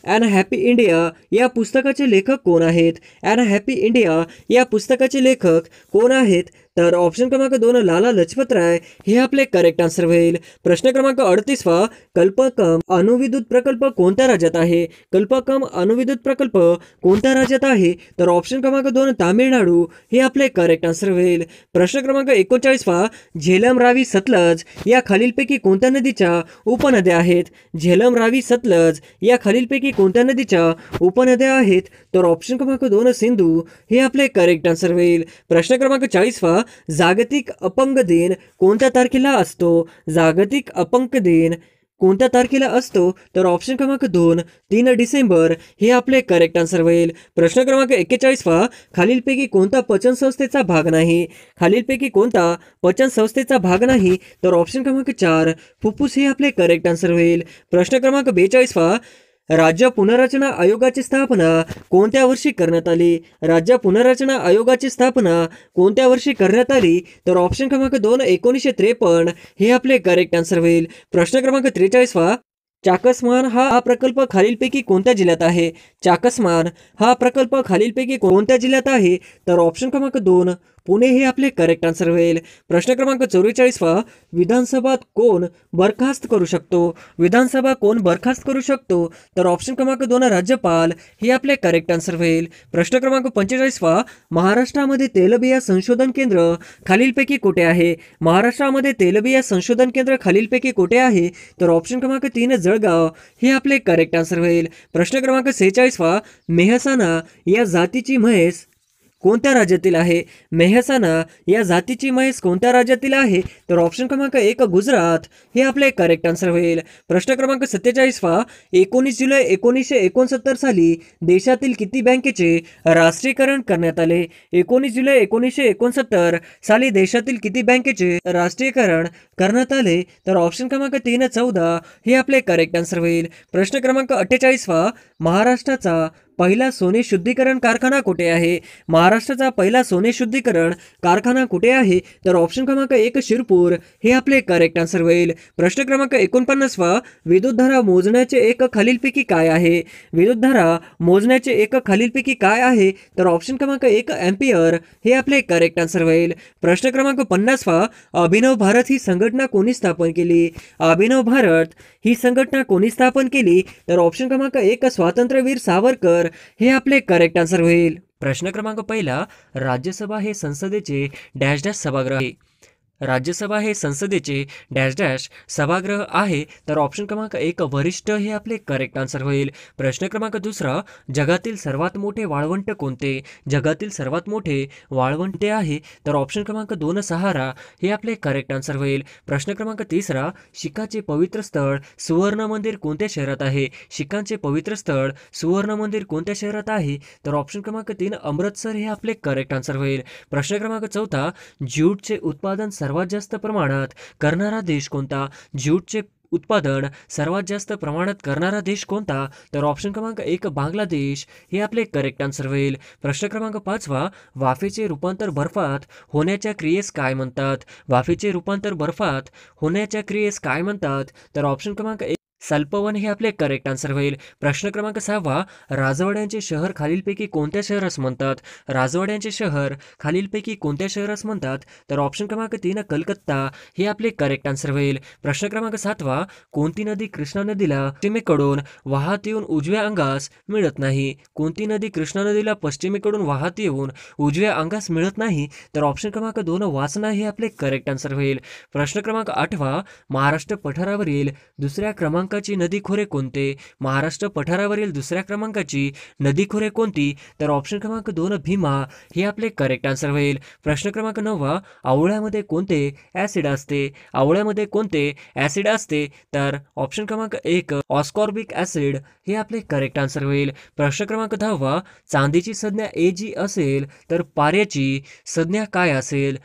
अॅन हॅपी इंडिया या पुस्तकाचे लेखक कोण आहेत? अॅन हॅपी इंडिया या पुस्तकाचे लेखक कोण आहेत? तर ऑप्शन क्रमांक 2 लाला लजपत राय हे आपले करेक्ट आन्सर होईल. प्रश्न क्रमांक 38 कल्पकम अणुविद्युत प्रकल्प कोणत्या राज्यात आहे? कल्पकम अणुविद्युत प्रकल्प कोणत्या राज्यात आहे? तर ऑप्शन क्रमांक 2 तामिळनाडू हे आपले करेक्ट आन्सर होईल. प्रश्न क्रमांक 39 झेलम, रावी, सतलज या खालीलपैकी कोणत्या नदीच्या उपनद्या आहेत? झेलम, रावी, सतलज या खालीलपैकी कोणत्या नदीच्या उपनद्या आहेत? तर ऑप्शन क्रमांक 2 सिंधू हे आपले करेक्ट आन्सर होईल. प्रश्न क्रमांक 40 जागतिक अपंग दिन कोणत्या तारखेला असतो? जागतिक अपंग दिन कोणत्या तारखेला असतो? तर ऑप्शन क्रमांक 2 3 डिसेंबर हे आपले करेक्ट आन्सर होईल. प्रश्न क्रमांक 41 खालीलपैकी कोणता पचन संस्थेचा भाग नाही? खालीलपैकी कोणता पचन संस्थेचा भाग नाही? तर ऑप्शन क्रमांक 4 फुफ्फुस हे आपले करेक्ट आन्सर होईल. प्रश्न क्रमांक 42 राज्य पुनर्रचना आयोगाची स्थापना कोणत्या वर्षी करण्यात आली? राज्य पुनर्रचना आयोगाची स्थापना कोणत्या वर्षी करण्यात आली? तर ऑप्शन क्रमांक 2 1953 हे आपले करेक्ट आन्सर होईल. प्रश्न क्रमांक 43 चाकसमान हा प्रकल्प खालीलपैकी कोणत्या जिल्ह्यात आहे? चाकसमान हा प्रकल्प खालीलपैकी कोणत्या जिल्ह्यात आहे? तर ऑप्शन क्रमांक 2 पुणे हे आपले करेक्ट आन्सर होईल. प्रश्न क्रमांक 44 विधानसभा कोण बरखास्त करू शकतो? विधानसभा कोण बरखास्त करू शकतो? तर ऑप्शन क्रमांक 2 राज्यपाल हे आपले करेक्ट आन्सर होईल. प्रश्न क्रमांक 45 महाराष्ट्रामध्ये तेलबिया संशोधन केंद्र खालीलपैकी कुठे आहे? महाराष्ट्रामध्ये तेलबिया संशोधन केंद्र खालीलपैकी कुठे आहे? तर ऑप्शन क्रमांक 3 जळगाव हे आपले करेक्ट आन्सर होईल. प्रश्न क्रमांक 46 मेहसाणा या जातीची म्हैस कोणत्या राज्यातील आहे? मेहसाणा या जातीची म्हैस कोणत्या राज्यातील आहे? तर ऑप्शन क्रमांक 1 गुजरात हे आपले करेक्ट आन्सर होईल. प्रश्न क्रमांक 47 19 जुलै 1969 साली देशातील किती बँकेचे राष्ट्रीयकरण करण्यात आले? 19 जुलै 1969 साली देशातील किती बँकेचे राष्ट्रीयकरण करण्यात आले? तर ऑप्शन क्रमांक 3 14 हे आपले करेक्ट आन्सर होईल. प्रश्न क्रमांक 48 महाराष्ट्राचा पहिला सोने शुद्धीकरण कारखाना कुठे आहे? महाराष्ट्राचा पहिला सोने शुद्धीकरण कारखाना कुठे आहे? तर ऑप्शन क्रमांक 1 शिरपूर हे आपले करेक्ट आन्सर होईल. प्रश्न क्रमांक 49 विद्युतधारा मोजण्याचे एकक खालीलपैकी काय आहे? विद्युतधारा मोजण्याचे एकक खालीलपैकी काय आहे? तर ऑप्शन क्रमांक 1 एम्पियर हे आपले करेक्ट आन्सर होईल. प्रश्न क्रमांक 50 अभिनव भारत ही संघटना कोणी स्थापन केली? अभिनव भारत ही संघटना कोणी स्थापन केली? तर ऑप्शन क्रमांक 1 स्वातंत्र्यवीर सावरकर हे आपले करेक्ट आन्सर होईल. प्रश्न क्रमांक 1 राज्यसभा हे संसदेचे डॅश डॅश सभागृह आहे. राज्यसभा हे संसदेचे डॅश डॅश सभागृह आहे. तर ऑप्शन क्रमांक 1 वरिष्ठ हे आपले करेक्ट आन्सर होईल. प्रश्न क्रमांक 2 जगातील सर्वात मोठे वाळवंट कोणते? जगातील सर्वात मोठे वाळवंट आहे. तर ऑप्शन क्रमांक 2 सहारा हे आपले करेक्ट आन्सर होईल. प्रश्न क्रमांक 3 शीखांचे पवित्र स्थळ सुवर्ण मंदिर कोणत्या शहरात आहे? शीखांचे पवित्र स्थळ सुवर्ण मंदिर कोणत्या शहरात आहे? तर ऑप्शन क्रमांक 3 अमृतसर हे आपले करेक्ट आन्सर होईल. प्रश्न क्रमांक 4 ज्यूटचे उत्पादन सर्वात जास्त प्रमाणात करणारा देश कोणता? ज्यूटचे उत्पादन सर्वात जास्त प्रमाणात करणारा देश कोणता? तर ऑप्शन क्रमांक 1 बांगलादेश हे आपले करेक्ट आन्सर होईल. प्रश्न क्रमांक 5 वाफेचे रूपांतर बर्फात होण्याच्या क्रियेस काय म्हणतात? वाफेचे रूपांतर बर्फात होण्याच्या क्रियेस काय म्हणतात? तर ऑप्शन क्रमांक 1 सल्पवन हे आपले करेक्ट आन्सर होईल. प्रश्न क्रमांक 6 राजवाड्यांचे शहर खालीलपैकी कोणत्या शहरास म्हणतात? राजवाड्यांचे शहर खालीलपैकी कोणत्या शहरास म्हणतात? तर ऑप्शन क्रमांक 3 कलकत्ता हे आपले करेक्ट आन्सर होईल. प्रश्न क्रमांक 7 कोणती नदी कृष्णा नदीला पश्चिमेकडून वाहत येऊन उजव्या अंगास मिळत नाही? कोणती नदी कृष्णा नदीला पश्चिमेकडून वाहत येऊन उजव्या अंगास मिळत नाही? तर ऑप्शन क्रमांक 2 वासना हे आपले करेक्ट आन्सर होईल. प्रश्न क्रमांक 8 महाराष्ट्र पठारावरील दुसऱ्या क्रमांकाची नदी खोरे कोणते? महाराष्ट्र पठारावरील दुसऱ्या क्रमांकाची नदी खोरे कोणती? तर ऑप्शन क्रमांक 2 भीमा हे आपले करेक्ट आन्सर होईल. प्रश्न क्रमांक 9 आवळ्यामध्ये कोणते ऍसिड असते? आवळ्यामध्ये कोणते ऍसिड असते? तर ऑप्शन क्रमांक 1 ऑस्कॉर्बिक ऍसिड हे आपले करेक्ट आन्सर होईल. प्रश्न क्रमांक 10 चांदीची संज्ञा Ag असेल तर पाऱ्याची संज्ञा काय असेल?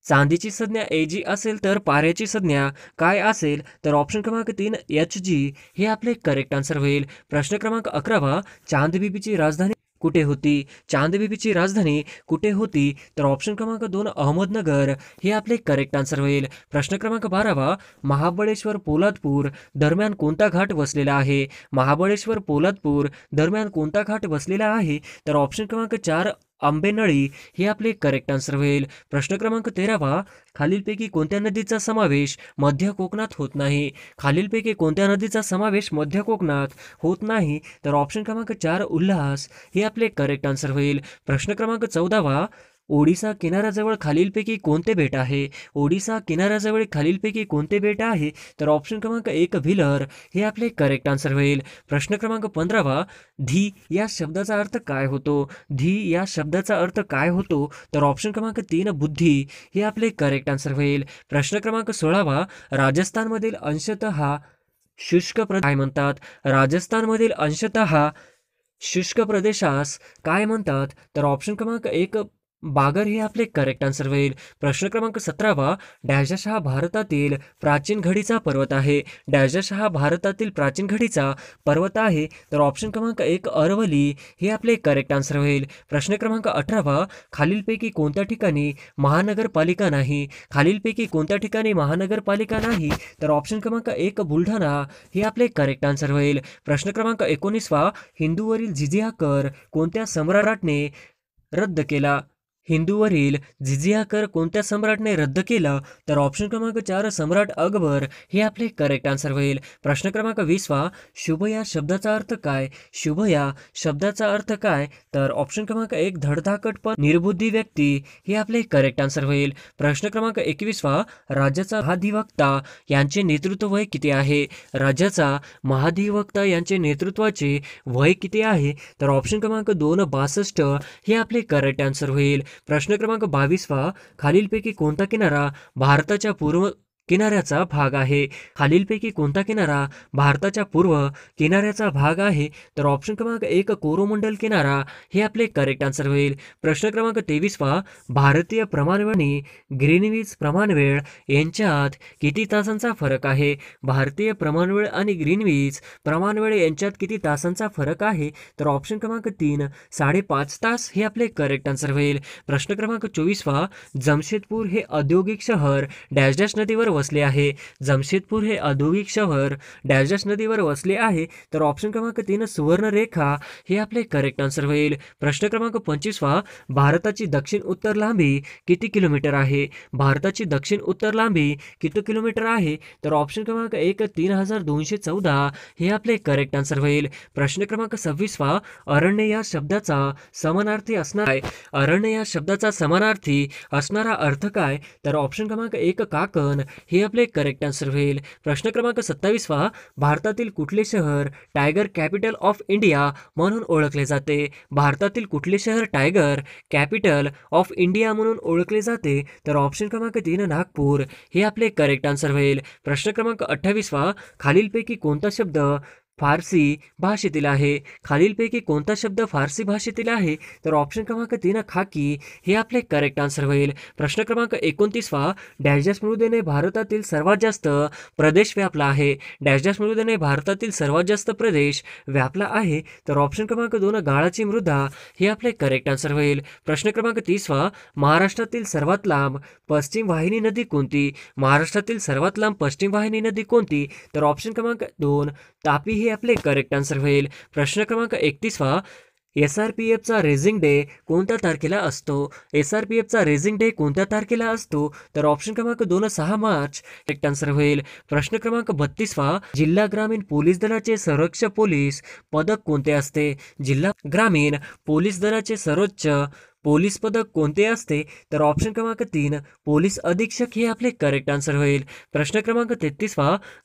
चांदीची संज्ञा Ag असेल तर पाऱ्याची संज्ञा काय असेल? तर ऑप्शन क्रमांक 3 Hg हे आपले करेक्ट आन्सर होईल. प्रश्न क्रमांक 11 चांदबिबीची राजधानी कुठे होती? चांदबिबीची राजधानी कुठे होती? तर ऑप्शन क्रमांक 2 अहमदनगर हे आपले करेक्ट आन्सर होईल. प्रश्न क्रमांक 12 महाबळेश्वर पोलादपूर दरम्यान कोणता घाट वसलेला आहे? महाबळेश्वर पोलादपूर दरम्यान कोणता घाट वसलेला आहे? तर ऑप्शन क्रमांक 4 आंबेनळी हे आपले करेक्ट आन्सर होईल. प्रश्न क्रमांक 13 खालीलपैकी कोणत्या नदीचा समावेश मध्य कोकणात होत नाही? खालीलपैकी कोणत्या नदीचा समावेश मध्य कोकणात होत नाही? तर ऑप्शन क्रमांक 4 उल्हास हे आपले करेक्ट आन्सर होईल. प्रश्न क्रमांक 14 ओडिसा किनाऱ्याजवळ खालीलपैकी कोणते बेट आहे? ओडिसा किनाऱ्याजवळ खालीलपैकी कोणते बेट आहे? तर ऑप्शन क्रमांक 1 व्हीलर हे आपले करेक्ट आन्सर होईल. प्रश्न क्रमांक 15 धी या शब्दाचा अर्थ काय होतो? धी या शब्दाचा अर्थ काय होतो? तर ऑप्शन क्रमांक 3 बुद्धी हे आपले करेक्ट आन्सर होईल. प्रश्न क्रमांक 16 राजस्थानमधील अंशतः शुष्क प्रदेश काय म्हणतात? राजस्थानमधील अंशतः शुष्क प्रदेशास काय म्हणतात? तर ऑप्शन क्रमांक 1 बागर हे आपले करेक्ट आन्सर होईल. प्रश्न क्रमांक 17 डॅश हा भारतातील प्राचीन घडीचा पर्वत आहे. डॅश हा भारतातील प्राचीन घडीचा पर्वत आहे. तर ऑप्शन क्रमांक 1 अरवली हे आपले करेक्ट आन्सर होईल. प्रश्न क्रमांक 18 खालीलपैकी कोणत्या ठिकाणी महानगरपालिका नाही? खालीलपैकी कोणत्या ठिकाणी महानगरपालिका नाही? तर ऑप्शन क्रमांक 1 बुलढाणा हे आपले करेक्ट आन्सर होईल. प्रश्न क्रमांक 19 हिंदूवरील जिझिया कर कोणत्या सम्राटने रद्द केला? हिंदूवरील जिझिया कर कोणत्या सम्राटने रद्द केला? तर ऑप्शन क्रमांक 4 सम्राट अकबर हे आपले करेक्ट आन्सर होईल. प्रश्न क्रमांक 20 शुभ या शब्दाचा अर्थ काय? शुभ या शब्दाचा अर्थ काय? तर ऑप्शन क्रमांक 1 धडधाकट पण निर्बुद्धी व्यक्ती हे आपले करेक्ट आन्सर होईल. प्रश्न क्रमांक 21 राज्याचा महाधिवक्ता यांचे नेतृत्व वय किती आहे? राज्याचा महाधिवक्ता यांचे नेतृत्वाचे वय किती आहे? तर ऑप्शन क्रमांक 2 62 हे आपले करेक्ट आन्सर होईल. प्रश्न क्रमांक 22 खालीलपैकी कोणता किनारा भारताच्या पूर्व किनाऱ्याचा भाग आहे? खालीलपैकी कोणता किनारा भारताच्या पूर्व किनाऱ्याचा भाग आहे? तर ऑप्शन क्रमांक 1 कोरोमंडल किनारा हे आपले करेक्ट आन्सर होईल. प्रश्न क्रमांक 23 भारतीय प्रमाणवेळ आणि ग्रीनविच प्रमाणवेळ यांच्यात किती तासांचा फरक आहे? भारतीय प्रमाणवेळ आणि ग्रीनविच प्रमाणवेळ यांच्यात किती तासांचा फरक आहे? तर ऑप्शन क्रमांक 3 5.5 तास हे आपले करेक्ट आन्सर होईल. प्रश्न क्रमांक 24 जमशेदपूर हे औद्योगिक शहर डॅश डॅश नदीवर वसले आहे. जमशेदपूर हे औद्योगिक शहर डॅश डॅश नदीवर वसले आहे. तर ऑप्शन क्रमांक 3 सुवर्णरेखा हे आपले करेक्ट आन्सर होईल. प्रश्न क्रमांक 25 भारताची दक्षिण उत्तर लांबी किती किलोमीटर आहे? भारताची दक्षिण उत्तर लांबी किती किलोमीटर आहे? तर ऑप्शन क्रमांक 1 3214 हे आपले करेक्ट आन्सर होईल. प्रश्न क्रमांक 26 अरण्य या शब्दाचा समानार्थी असणार आहे. अरण्य या शब्दाचा समानार्थी असणारा अर्थ काय? तर ऑप्शन क्रमांक 1 काकण हे आपले करेक्ट आन्सर होईल. प्रश्न क्रमांक 27 भारतातील कुठले शहर टायगर कॅपिटल ऑफ इंडिया म्हणून ओळखले जाते? भारतातील कुठले शहर टायगर कॅपिटल ऑफ इंडिया म्हणून ओळखले जाते? तर ऑप्शन क्रमांक 3 नागपूर हे आपले करेक्ट आन्सर होईल. प्रश्न क्रमांक 28 खालीलपैकी कोणता शब्द फारसी भाषेतील आहे? खालीलपैकी कोणता शब्द फारसी भाषेतील आहे? तर ऑप्शन क्रमांक 3 खाकी हे आपले करेक्ट आन्सर होईल. प्रश्न क्रमांक 29 डॅश डॅश मृदेने भारतातील सर्वात जास्त प्रदेश व्यापला आहे. डॅश डॅश मृदेने भारतातील सर्वात जास्त प्रदेश व्यापला आहे. तर ऑप्शन क्रमांक 2 गाळाची मृदा हे आपले करेक्ट आन्सर होईल. प्रश्न क्रमांक 30 महाराष्ट्रातील सर्वात लांब पश्चिम वाहिनी नदी कोणती? महाराष्ट्रातील सर्वात लांब पश्चिम वाहिनी नदी कोणती? तर ऑप्शन क्रमांक 2 तापी हे आपले करेक्ट आन्सर होईल. प्रश्न क्रमांक 31 SRPFचा रेझिंग डे कोणत्या तारखेला असतो? SRPFचा रेझिंग डे कोणत्या तारखेला असतो? तर ऑप्शन क्रमांक 2 6 मार्च करेक्ट आन्सर होईल. प्रश्न क्रमांक 32 जिल्हा ग्रामीण पोलीस दलाचे सर्वोच्च पोलीस पदक कोणते असते? जिल्हा ग्रामीण पोलीस दलाचे सर्वोच्च पोलीस पदक कोणते असते? तर ऑप्शन क्रमांक 3 पोलीस अधीक्षक हे आपले करेक्ट आन्सर होईल. प्रश्न क्रमांक 33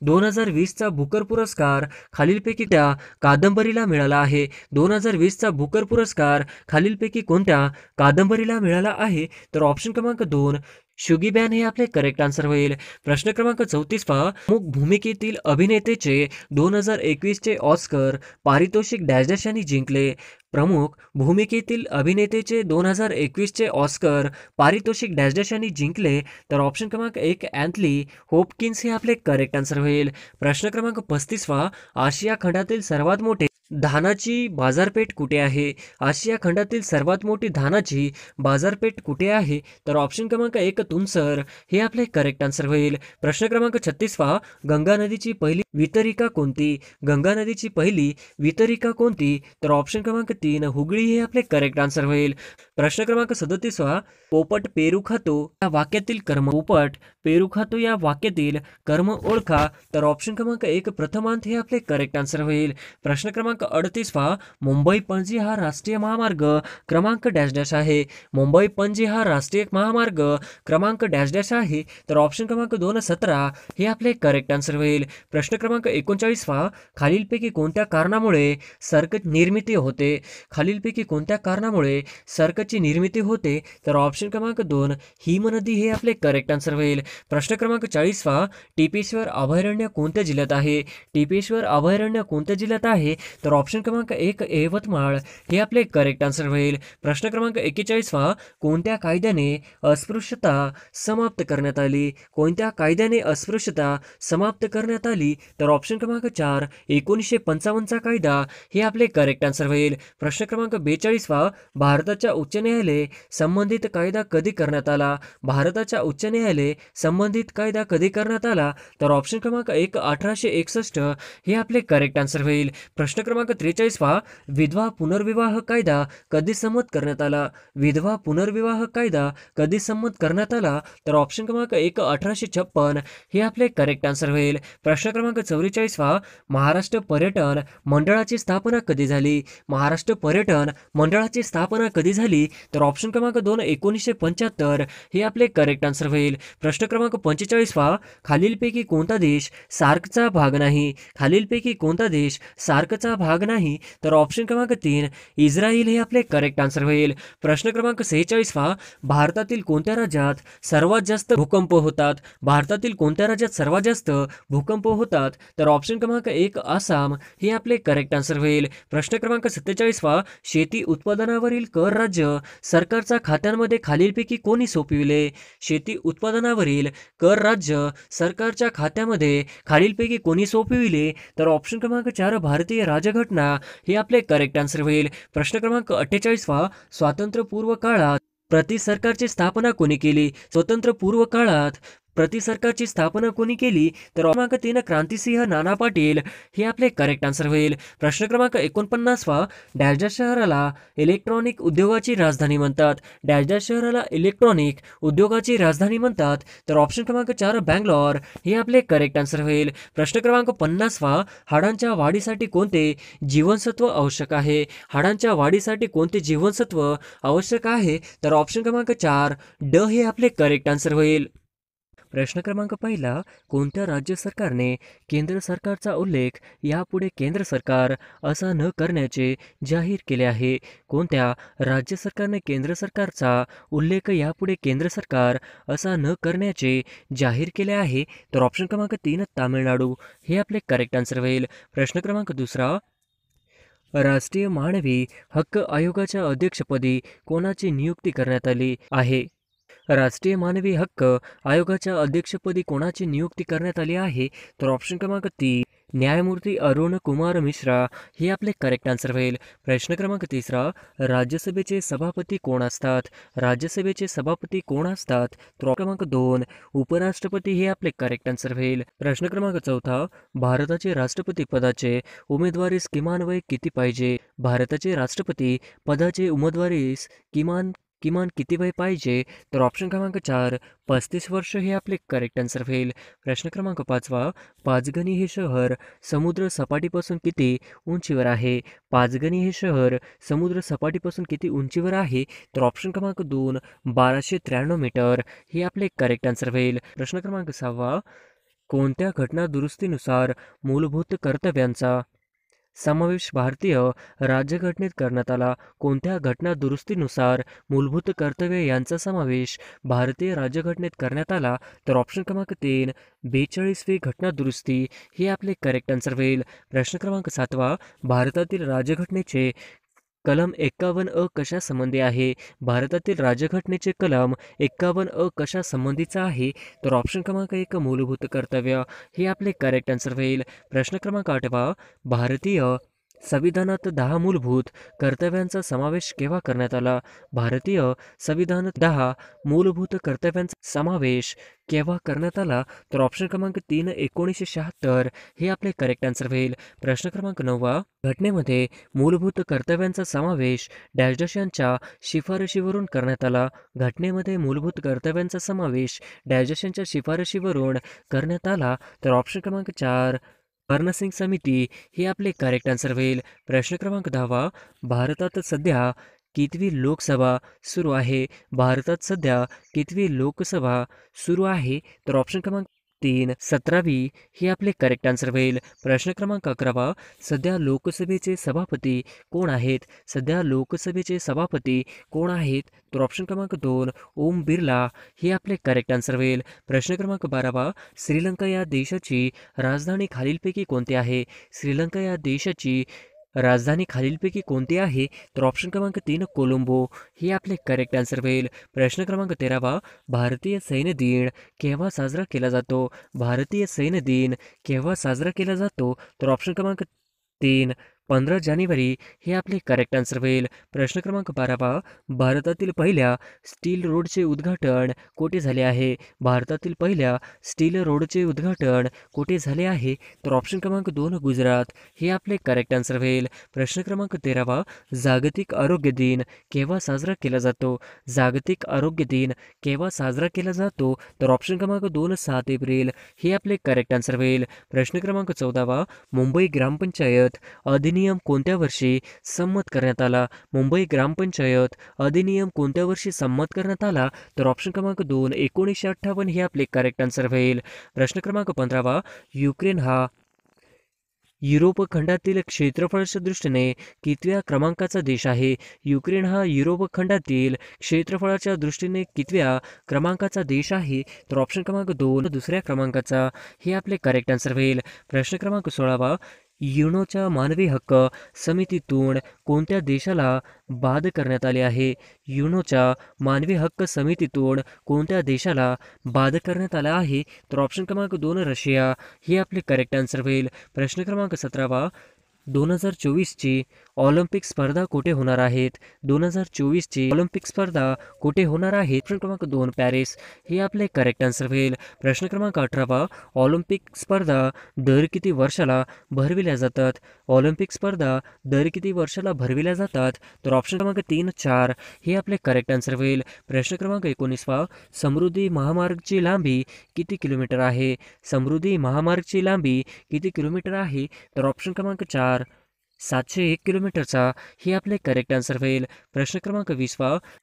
2020चा बुकर पुरस्कार खालीलपैकी त्या कादंबरीला मिळाला आहे? 2020चा बुकर पुरस्कार खालीलपैकी कोणत्या कादंबरीला मिळाला आहे? तर ऑप्शन क्रमांक 2 शुगीबॅन हे आपले करेक्ट आन्सर होईल. प्रश्न क्रमांक 34 प्रमुख भूमिकेतील अभिनेतेचे 2021चे ऑस्कर पारितोषिक डॅश डॅश यांनी जिंकले? प्रमुख भूमिकेतील अभिनेतेचे 2021चे ऑस्कर पारितोषिक डॅश डॅश यांनी जिंकले? तर ऑप्शन क्रमांक 1 अँथनी होपकिन्स हे आपले करेक्ट आन्सर होईल. प्रश्न क्रमांक 35 आशिया खंडातील सर्वात मोठे धानाची बाजारपेठ कुठे आहे? आशिया खंडातील सर्वात मोठी धानाची बाजारपेठ कुठे आहे? तर ऑप्शन क्रमांक 1 तुमसर हे आपले करेक्ट आन्सर होईल. प्रश्न क्रमांक 36 पहा, गंगा नदीची पहिली वितरिका कोणती? गंगा नदीची पहिली वितरिका कोणती? तर ऑप्शन क्रमांक 3 हुगळी हे आपले करेक्ट आन्सर होईल. प्रश्न क्रमांक 37 पहा, पोपट पेरू खातो या वाक्यातील कर्म. पोपट पेरू खातो या वाक्यातील कर्म ओळखा. तर ऑप्शन क्रमांक 1 प्रथमांत हे आपले करेक्ट आन्सर होईल. प्रश्न क्रमांक 38 पहा, मुंबई पणजी हा राष्ट्रीय महामार्ग क्रमांक डॅश डॅश आहे. मुंबई पणजी हा राष्ट्रीय महामार्ग क्रमांक डॅश डॅश आहे. तर ऑप्शन क्रमांक 2 17 हे आपले करेक्ट आन्सर होईल. प्रश्न क्रमांक 39 पहा, खालीलपैकी कोणत्या कारणामुळे सर्क निर्मिती होते? खालीलपैकी कोणत्या कारणामुळे सर्कची निर्मिती होते? तर ऑप्शन क्रमांक 2 हिमनदी हे आपले करेक्ट आन्सर होईल. प्रश्न क्रमांक 40 पहा, टिपेश्वर अभयारण्य कोणत्या जिल्ह्यात आहे? टिपेश्वर अभयारण्य कोणत्या जिल्ह्यात आहे? तर ऑप्शन क्रमांक 1 यवतमाळ हे आपले करेक्ट आन्सर होईल. प्रश्न क्रमांक 41 पहा, कोणत्या कायद्याने अस्पृश्यता समाप्त करण्यात आली? कोणत्या कायद्याने अस्पृश्यता समाप्त करण्यात आली? तर ऑप्शन क्रमांक 4 1955 चा कायदा हे आपले करेक्ट आन्सर होईल. प्रश्न क्रमांक 42 पहा, भारताच्या उच्च न्यायालय संबंधित कायदा कधी करण्यात आला? भारताच्या उच्च न्यायालय संबंधित कायदा कधी करण्यात आला? तर ऑप्शन क्रमांक 1 1861 हे आपले करेक्ट आन्सर होईल. प्रश्न क्रमांक 43 पहा, विधवा पुनर्विवाह कायदा कधी संमत करण्यात आला? विधवा पुनर्विवाह कायदा कधी संमत करण्यात आला? तर ऑप्शन क्रमांक 1 1856 हे आपले करेक्ट आन्सर होईल. प्रश्न क्रमांक 44 पहा, महाराष्ट्र पर्यटन मंडळाची स्थापना कधी झाली? महाराष्ट्र पर्यटन मंडळाची स्थापना कधी झाली? तर ऑप्शन क्रमांक 2 1975 हे आपले करेक्ट आन्सर होईल. प्रश्न क्रमांक 45 पहा, खालीलपैकी कोणता देश सार्कचा भाग नाही? खालीलपैकी कोणता देश सार्कचा भाग नाही? तर ऑप्शन क्रमांक 3 इस्रायल हे आपले करेक्ट आन्सर होईल. प्रश्न क्रमांक 46 पहा, भारतातील कोणत्या राज्यात सर्वात जास्त भूकंप होतात? भारतातील कोणत्या राज्यात सर्वात जास्त भूकंप होतात? तर ऑप्शन क्रमांक 1 आसाम हे आपले करेक्ट आन्सर होईल. प्रश्न क्रमांक 47 पहा, शेती उत्पादनावरील कर राज्य सरकारच्या खात्यांमध्ये खालीलपैकी कोणी सोपविले? शेती उत्पादनावरील कर राज्य सरकारच्या खात्यामध्ये खालीलपैकी कोणी सोपविले? तर ऑप्शन क्रमांक 4 भारतीय राज्यघटना हे आपले करेक्ट आन्सर होईल. प्रश्न क्रमांक 48 पहा, स्वातंत्र्यपूर्व काळात प्रति सरकारची स्थापना कोणी केली? स्वातंत्र्यपूर्व काळात प्रति सरकारची स्थापना कोणी केली? तर क्रमांक 3 क्रांतिसिंह नाना पाटील हे आपले करेक्ट आन्सर होईल. प्रश्न क्रमांक 49 पहा, डॅश डॅश शहराला इलेक्ट्रॉनिक उद्योगाची राजधानी म्हणतात? डॅश डॅश शहराला इलेक्ट्रॉनिक उद्योगाची राजधानी म्हणतात? तर ऑप्शन क्रमांक 4 बँगलोर हे आपले करेक्ट आन्सर होईल. प्रश्न क्रमांक 50 पहा, हाडांच्या वाढीसाठी कोणते जीवनसत्व आवश्यक आहे? हाडांच्या वाढीसाठी कोणते जीवनसत्व आवश्यक आहे? तर ऑप्शन क्रमांक 4 ड हे आपले करेक्ट आन्सर होईल. प्रश्न क्रमांक पहिला, कोणत्या राज्य सरकारने केंद्र सरकारचा उल्लेख यापुढे केंद्र सरकार असा न करण्याचे जाहीर केले आहे? कोणत्या राज्य सरकारने केंद्र सरकारचा उल्लेख यापुढे केंद्र सरकार असा न करण्याचे जाहीर केले आहे? तर ऑप्शन क्रमांक 3 तामिळनाडू हे आपले करेक्ट आन्सर होईल. प्रश्न क्रमांक दुसरा, राष्ट्रीय मानवी हक्क आयोगाच्या अध्यक्षपदी कोणाची नियुक्ती करण्यात आली आहे? राष्ट्रीय मानवी हक्क आयोगाच्या अध्यक्षपदी कोणाची नियुक्ती करण्यात आली आहे? तर ऑप्शन क्रमांक 3 न्यायमूर्ती अरुण कुमार मिश्रा हे आपले करेक्ट आन्सर होईल. प्रश्न क्रमांक तिसरा, राज्यसभेचे सभापती कोण असतात? राज्यसभेचे सभापती कोण असतात? तर क्रमांक 2 उपराष्ट्रपती हे आपले करेक्ट आन्सर होईल. प्रश्न क्रमांक चौथा, भारताचे राष्ट्रपती पदाचे उमेदवारीस किमान वय किती पाहिजे? भारताचे राष्ट्रपती पदाचे उमेदवारीस किमान किती वय पाहिजे? तर ऑप्शन क्रमांक 4 35 वर्ष हे आपले करेक्ट आन्सर होईल. प्रश्न क्रमांक 5 पाचगणी हे शहर समुद्र सपाटीपासून किती उंचीवर आहे? पाचगणी हे शहर समुद्र सपाटीपासून किती उंचीवर आहे? तर ऑप्शन क्रमांक 2 1293 मीटर हे आपले करेक्ट आन्सर होईल. प्रश्न क्रमांक 6 कोणत्या घटना दुरुस्तीनुसार मूलभूत कर्तव्यांचा समावेश भारतीय राज्यघटनेत करण्यात आला? कोणत्या घटना दुरुस्तीनुसार मूलभूत कर्तव्य यांचा समावेश भारतीय राज्यघटनेत करण्यात आला? तर ऑप्शन क्रमांक 3 42वी घटना दुरुस्ती हे आपले करेक्ट आन्सर होईल. प्रश्न क्रमांक 7 भारतातील राज्यघटनेचे कलम 51 कशा संबंधी आहे? भारतातील राज्यघटनेचे कलम 51 कशा संबंधीचा आहे? तर ऑप्शन क्रमांक 1 मूलभूत कर्तव्य हे आपले करेक्ट आन्सर होईल. प्रश्न क्रमांक 8 भारतीय संविधानात 10 मूलभूत कर्तव्यांचा समावेश केव्हा करण्यात आला? भारतीय संविधानात 10 मूलभूत कर्तव्यांचा समावेश केव्हा करण्यात आला? तर ऑप्शन क्रमांक 3 1976 हे आपले करेक्ट आन्सर होईल. प्रश्न क्रमांक 9 घटनेमध्ये मूलभूत कर्तव्यांचा समावेश डॅश डॅश यांच्या शिफारशीवरून करण्यात आला. घटनेमध्ये मूलभूत कर्तव्यांचा समावेश डॅश डॅश यांच्या शिफारशीवरून करण्यात आला. तर ऑप्शन क्रमांक 4 कर्णसिंग समिती हे आपले करेक्ट आन्सर होईल. प्रश्न क्रमांक 10 भारतात सध्या कितवी लोकसभा सुरू आहे? भारतात सध्या कितवी लोकसभा सुरू आहे? तर ऑप्शन क्रमांक 3 17वी हे आपले करेक्ट आन्सर होईल. प्रश्न क्रमांक 11 सध्या लोकसभेचे सभापती कोण आहेत? सध्या लोकसभेचे सभापती कोण आहेत? तर ऑप्शन क्रमांक 2 ओम बिर्ला हे आपले करेक्ट आन्सर होईल. प्रश्न क्रमांक 12 श्रीलंका या देशाची राजधानी खालीलपैकी कोणती आहे? श्रीलंका या देशाची राजधानी खालीलपैकी कोणती आहे? तर ऑप्शन क्रमांक 3 कोलंबो हे आपले करेक्ट आन्सर होईल. प्रश्न क्रमांक 13 भारतीय सैन्य दिन केव्हा साजरा केला जातो? भारतीय सैन्य दिन केव्हा साजरा केला जातो? तर ऑप्शन क्रमांक 3 15 जानेवारी हे आपले करेक्ट आन्सर होईल. प्रश्न क्रमांक 12 भारतातील पहिल्या स्टील रोडचे उद्घाटन कुठे झाले आहे? भारतातील पहिल्या स्टील रोडचे उद्घाटन कुठे झाले आहे? तर ऑप्शन क्रमांक 2 गुजरात हे आपले करेक्ट आन्सर होईल. प्रश्न क्रमांक 13 जागतिक आरोग्य दिन केव्हा साजरा केला जातो? जागतिक आरोग्य दिन केव्हा साजरा केला जातो? तर ऑप्शन क्रमांक 2 7 एप्रिल हे आपले करेक्ट आन्सर होईल. प्रश्न क्रमांक 14 मुंबई ग्रामपंचायत अधिनियम कोणत्या वर्षी संमत करण्यात आला? मुंबई ग्रामपंचायत अधिनियम कोणत्या वर्षी संमत करण्यात आला? तर ऑप्शन क्रमांक 2 1958 हे आपले करेक्ट आन्सर होईल. प्रश्न क्रमांक 15 युक्रेन हा युरोप खंडातील क्षेत्रफळाच्या दृष्टीने कितव्या क्रमांकाचा देश आहे? युक्रेन हा युरोप खंडातील क्षेत्रफळाच्या दृष्टीने कितव्या क्रमांकाचा देश आहे? तर ऑप्शन क्रमांक 2 दुसऱ्या क्रमांकाचा हे आपले करेक्ट आन्सर होईल. प्रश्न क्रमांक 16 युनोच्या मानवी हक्क समितीतून कोणत्या देशाला बाद करण्यात आले आहे? युनोच्या मानवी हक्क समितीतून कोणत्या देशाला बाद करण्यात आला आहे? तर ऑप्शन क्रमांक 2 रशिया हे आपले करेक्ट आन्सर होईल. प्रश्न क्रमांक 17 2024ची ऑलिम्पिक स्पर्धा कुठे होणार आहेत? 2024ची ऑलिम्पिक स्पर्धा कुठे होणार आहेत? प्रश्न क्रमांक 2 पॅरिस हे आपले करेक्ट आन्सर होईल. प्रश्न क्रमांक 18 ऑलिम्पिक स्पर्धा दर किती वर्षाला भरविल्या जातात? ऑलिम्पिक स्पर्धा दर किती वर्षाला भरविल्या जातात? तर ऑप्शन क्रमांक 3 4 हे आपले करेक्ट आन्सर होईल. प्रश्न क्रमांक 19 समृद्धी महामार्गची लांबी किती किलोमीटर आहे? समृद्धी महामार्गची लांबी किती किलोमीटर आहे? तर ऑप्शन क्रमांक 4 701 किलोमीटरचा हे आपले करेक्ट आन्सर होईल. प्रश्न क्रमांक 20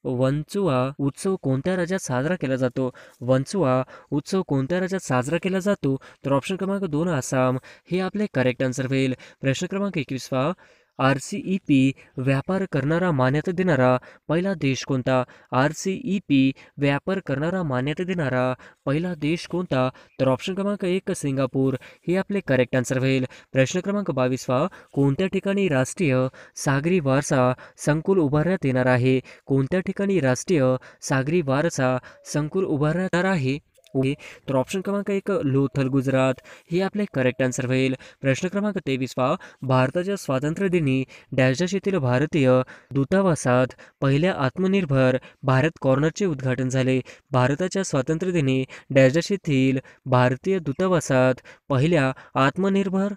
वंचुआ उत्सव कोणत्या राज्यात साजरा केला जातो? वंचुआ उत्सव कोणत्या राज्यात साजरा केला जातो? तर ऑप्शन क्रमांक 2 आसाम हे आपले करेक्ट आन्सर होईल. प्रश्न क्रमांक 21 RCEP व्यापार करणारा मान्यता देणारा पहिला देश कोणता? RCEP व्यापार करणारा मान्यता देणारा पहिला देश कोणता? तर ऑप्शन क्रमांक 1 सिंगापूर हे आपले करेक्ट आन्सर होईल. प्रश्न क्रमांक 22 कोणत्या ठिकाणी राष्ट्रीय सागरी वारसा संकुल उभारण्यात येणार आहे? कोणत्या ठिकाणी राष्ट्रीय सागरी वारसा संकुल उभारण्यात येणार आहे? तर ऑप्शन क्रमांक 1 लोथल गुजरात हे आपले करेक्ट आन्सर होईल. प्रश्न क्रमांक 23 भारताच्या स्वातंत्र्य दिनी डॅश डॅश येथील भारतीय दूतावासात पहिल्या आत्मनिर्भर भारत कॉर्नरचे उद्घाटन झाले. भारताच्या स्वातंत्र्य दिनी डॅश डॅश येथील भारतीय दूतावासात पहिल्या आत्मनिर्भर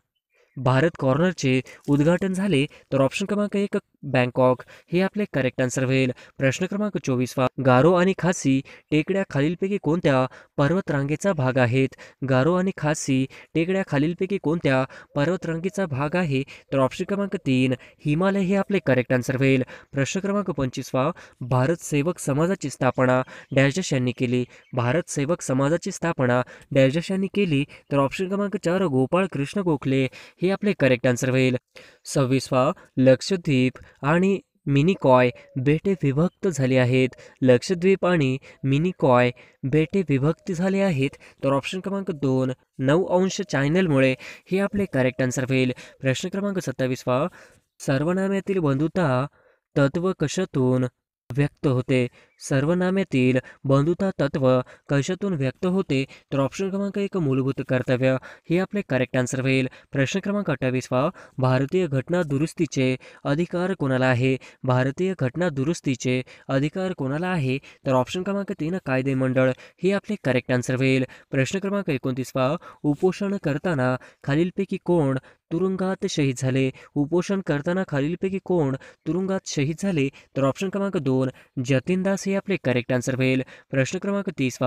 भारत कॉर्नरचे उद्घाटन झाले. तर ऑप्शन क्रमांक 1 बँकॉक हे आपले करेक्ट आन्सर होईल. प्रश्न क्रमांक 24 गारो आणि खासी टेकड्या खालीलपैकी कोणत्या पर्वतरांगेचा भाग आहेत? गारो आणि खासी टेकड्या खालीलपैकी कोणत्या पर्वतरांगेचा भाग आहे? तर ऑप्शन क्रमांक 3 हिमालय हे आपले करेक्ट आन्सर होईल. प्रश्न क्रमांक 25 भारत सेवक समाजाची स्थापना डॅश डॅश यांनी केली. भारत सेवक समाजाची स्थापना डॅश डॅश यांनी केली. तर ऑप्शन क्रमांक 4 गोपाळ कृष्ण गोखले हे आपले करेक्ट आन्सर होईल. 26 लक्षद्वीप आणि मिनिकॉय बेटे विभक्त झाले आहेत. लक्षद्वीप आणि मिनिकॉय बेटे विभक्त झाले आहेत. तर ऑप्शन क्रमांक 2 9° चॅनलमुळे हे आपले करेक्ट आन्सर होईल. प्रश्न क्रमांक 27 सर्वनाम्यातील बंधुता तत्व कशातून व्यक्त होते? सर्वनाम्यातील बंधुता तत्व कशातून व्यक्त होते? तर ऑप्शन क्रमांक 1 मूलभूत कर्तव्य हे आपले करेक्ट आन्सर होईल. प्रश्न क्रमांक 28 भारतीय घटना दुरुस्तीचे अधिकार कोणाला आहे? भारतीय घटना दुरुस्तीचे अधिकार कोणाला आहे? तर ऑप्शन क्रमांक 3 कायदे मंडळ हे आपले करेक्ट आन्सर होईल. प्रश्न क्रमांक 29 उपोषण करताना खालीलपैकी कोण तुरुंगात शहीद झाले? उपोषण करताना खालीलपैकी कोण तुरुंगात शहीद झाले? तर ऑप्शन क्रमांक 2 जतीन दास हे आपले करेक्ट आन्सर होईल. प्रश्न क्रमांक 30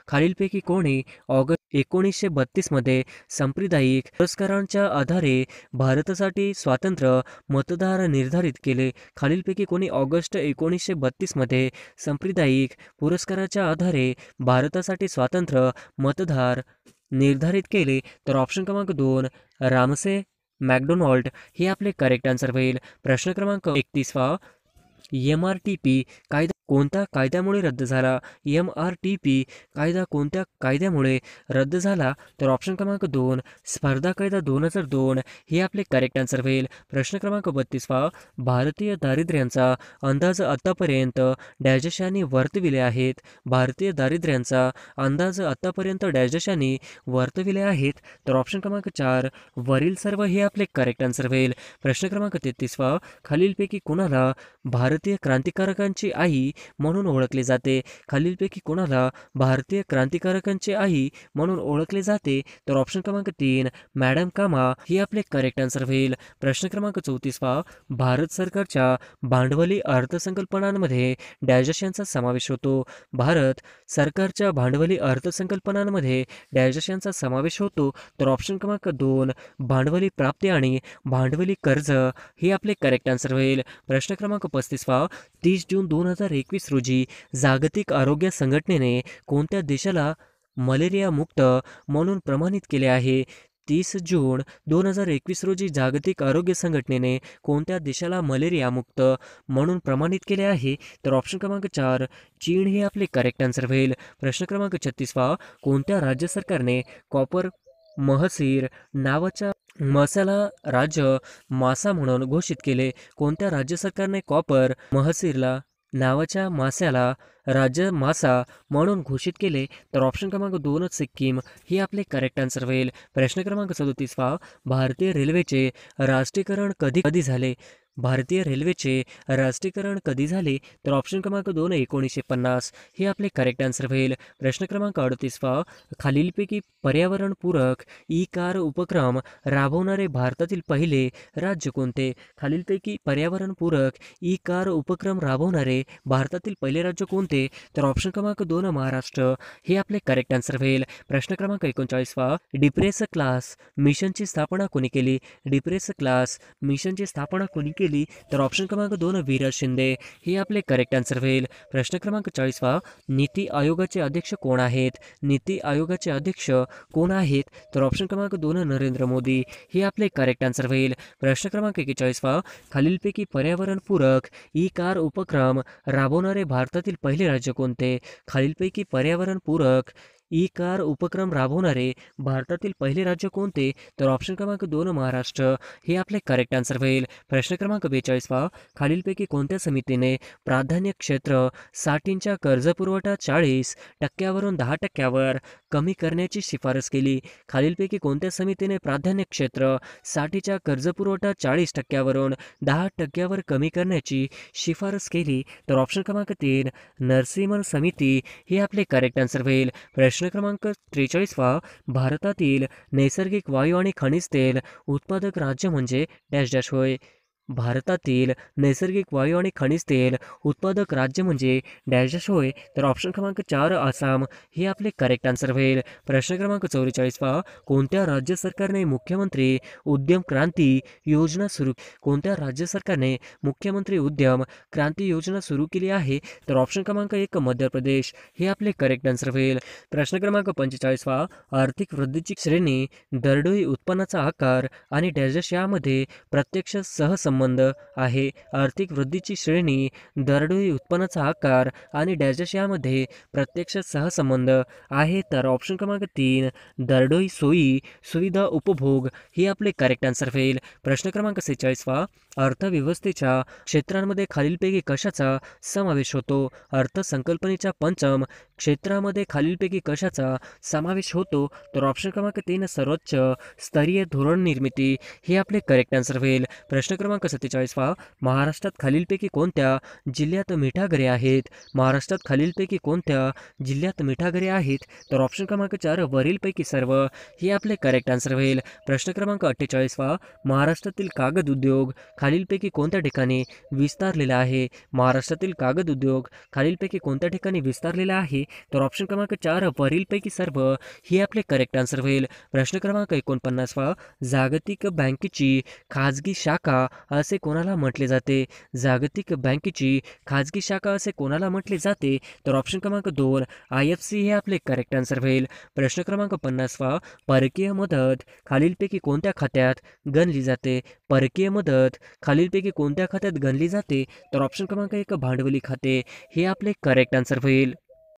खालीलपैकी कोणी ऑगस्ट 1932 मध्ये सांप्रदायिक पुरस्कारांच्या आधारे भारतासाठी स्वतंत्र मतदार निर्धारित केले? खालीलपैकी कोणी ऑगस्ट 1932 मध्ये सांप्रदायिक पुरस्काराच्या आधारे भारतासाठी स्वतंत्र मतदार निर्धारित केले? तर ऑप्शन क्रमांक 2 रामसे मॅकडोनाल्ड हे आपले करेक्ट आन्सर होईल. प्रश्न क्रमांक 31 MRTP कायदा कोणत्या कायद्यामुळे रद्द झाला? MRTP कायदा कोणत्या कायद्यामुळे रद्द झाला? तर ऑप्शन क्रमांक 2 स्पर्धा कायदा 2002 हे आपले करेक्ट आन्सर होईल. प्रश्न क्रमांक 32 भारतीय दारिद्र्यांचा अंदाज आतापर्यंत डॅशशांनी वर्तविले आहेत? भारतीय दारिद्र्यांचा अंदाज आतापर्यंत डॅशशांनी वर्तविले आहेत? तर ऑप्शन क्रमांक 4 वरील सर्व हे आपले करेक्ट आन्सर होईल. प्रश्न क्रमांक 33 खालीलपैकी कोणाला भारतीय क्रांतिकारकांची आई म्हणून ओळखले जाते? खालीलपैकी कोणाला भारतीय क्रांतिकारकांची आई म्हणून ओळखले जाते? तर ऑप्शन क्रमांक 3 मॅडम कामा ही आपले करेक्ट आन्सर होईल. प्रश्न क्रमांक 34 भारत सरकारच्या भांडवली अर्थसंकल्पनांमध्ये डॅश यांचा समावेश होतो? भारत सरकारच्या भांडवली अर्थसंकल्पनांमध्ये डॅश यांचा समावेश होतो? तर ऑप्शन क्रमांक 2 भांडवली प्राप्ती आणि भांडवली कर्ज हे आपले करेक्ट आन्सर होईल. प्रश्न क्रमांक 35 30 जून 2021 रोजी जागतिक आरोग्य संघटनेने कोणत्या देशाला मलेरिया मुक्त म्हणून प्रमाणित केले आहे? 30 जून 2021 रोजी जागतिक आरोग्य संघटनेने कोणत्या देशाला मलेरिया मुक्त म्हणून प्रमाणित केले आहे? तर ऑप्शन क्रमांक 4 चीन हे आपले करेक्ट आन्सर होईल. प्रश्न क्रमांक 36 कोणत्या राज्य सरकारने कॉपर महसीर नावाच्या माशाला राज्य मासा म्हणून घोषित केले? कोणत्या राज्य सरकारने कॉपर महसीरला नावाच्या माशाला राज्य मासा म्हणून घोषित केले? तर ऑप्शन क्रमांक 2 सिक्कीम हे आपले करेक्ट आन्सर होईल. प्रश्न क्रमांक 37 भारतीय रेल्वेचे राष्ट्रीयकरण कधी झाले? भारतीय रेल्वेचे राष्ट्रीयकरण कधी झाले? तर ऑप्शन क्रमांक 2 1950 हे आपले करेक्ट आन्सर होईल. प्रश्न क्रमांक 38 खालीलपैकी पर्यावरणपूरक ई कार उपक्रम राबवणारे भारतातील पहिले राज्य कोणते? खालीलपैकी पर्यावरणपूरक ई कार उपक्रम राबवणारे भारतातील पहिले राज्य कोणते? तर ऑप्शन क्रमांक 2 महाराष्ट्र हे आपले करेक्ट आन्सर होईल. प्रश्न क्रमांक 39 डिप्रेस क्लास मिशनची स्थापना कोणी केली? डिप्रेस क्लास मिशनची स्थापना कोणी केली? तर ऑप्शन क्रमांक 2 विराज शिंदे हे आपले करेक्ट आन्सर होईल. प्रश्न क्रमांक 40 नीती आयोगाचे अध्यक्ष कोण आहेत? नीती आयोगाचे अध्यक्ष कोण आहेत? तर ऑप्शन क्रमांक 2 नरेंद्र मोदी हे आपले करेक्ट आन्सर होईल. प्रश्न क्रमांक 41 खालीलपैकी पर्यावरणपूरक ई कार उपक्रम राबवणारे भारतातील पहिले राज्य कोणते? खालीलपैकी पर्यावरणपूरक ई कार उपक्रम राबवणारे भारतातील पहिले राज्य कोणते? तर ऑप्शन क्रमांक 2 महाराष्ट्र हे आपले करेक्ट आन्सर होईल. प्रश्न क्रमांक 42 खालीलपैकी कोणत्या समितीने प्राधान्य क्षेत्र साठींच्या कर्जपुरवठा 40% 10% कमी करण्याची शिफारस केली? खालीलपैकी कोणत्या समितीने प्राधान्य क्षेत्र साठीच्या कर्जपुरवठा 40% 10% कमी करण्याची शिफारस केली? तर ऑप्शन क्रमांक 3 नरसिंहन समिती हे आपले करेक्ट आन्सर होईल. प्रश्न क्रमांक 43 भारतातील नैसर्गिक वायू आणि खनिज तेल उत्पादक राज्य म्हणजे डॅश डॅश होय? भारतातील नैसर्गिक वायू आणि खनिज तेल उत्पादक राज्य म्हणजे डॅश डॅश होय? तर ऑप्शन क्रमांक 4 आसाम हे आपले करेक्ट आन्सर होईल. प्रश्न क्रमांक 44 कोणत्या राज्य सरकारने मुख्यमंत्री उद्यम क्रांती योजना सुरू कोणत्या राज्य सरकारने मुख्यमंत्री उद्यम क्रांती योजना सुरू केली आहे? तर ऑप्शन क्रमांक 1 मध्य प्रदेश हे आपले करेक्ट आन्सर होईल. प्रश्न क्रमांक 45 आर्थिक वृद्धीची श्रेणी दरडोई उत्पन्नाचा आकार आणि डॅश डॅश यामध्ये प्रत्यक्ष सहसंबंध संबंध आहे. आर्थिक वृद्धीची श्रेणी, दरडोई उत्पन्नाचा आकार आणि डॅशडॅश यामध्ये प्रत्यक्ष सहसंबंध आहे. तर ऑप्शन क्रमांक 3 दरडोई सोयी, सुविधा, उपभोग ही आपले करेक्ट आन्सर होईल. प्रश्न क्रमांक 46 अर्थव्यवस्थेच्या क्षेत्रांमध्ये खालीलपैकी कशाचा समावेश होतो? अर्थसंकल्पनेच्या पंचम क्षेत्रामध्ये खालीलपैकी कशाचा समावेश होतो? तर ऑप्शन क्रमांक 3 सर्वोच्च स्तरीय धोरण निर्मिती हे आपले करेक्ट आन्सर होईल. प्रश्न क्रमांक 47 महाराष्ट्रात खालीलपैकी कोणत्या जिल्ह्यात मिठागरे आहेत? महाराष्ट्रात खालीलपैकी कोणत्या जिल्ह्यात मिठागरे आहेत? तर ऑप्शन क्रमांक 4 वरीलपैकी सर्व हे आपले करेक्ट आन्सर होईल. प्रश्न क्रमांक 48 महाराष्ट्रातील कागद उद्योग खालीलपैकी कोणत्या ठिकाणी विस्तारलेला आहे? महाराष्ट्रातील कागद उद्योग खालीलपैकी कोणत्या ठिकाणी विस्तारलेला आहे? तर ऑप्शन क्रमांक 4 वरीलपैकी सर्व हे आपले करेक्ट आन्सर होईल. प्रश्न क्रमांक 49 जागतिक बँकेची खाजगी शाखा असे कोणाला म्हटले जाते? जागतिक बँकेची खाजगी शाखा असे कोणाला म्हटले जाते? तर ऑप्शन क्रमांक 2 IFC हे आपले करेक्ट आन्सर होईल. प्रश्न क्रमांक 50 परकीय मदत खालीलपैकी कोणत्या खात्यात गणली जाते? परकीय मदत खालीलपैकी कोणत्या खात्यात गणली जाते? तर ऑप्शन क्रमांक 1 भांडवली खाते हे आपले करेक्ट आन्सर होईल.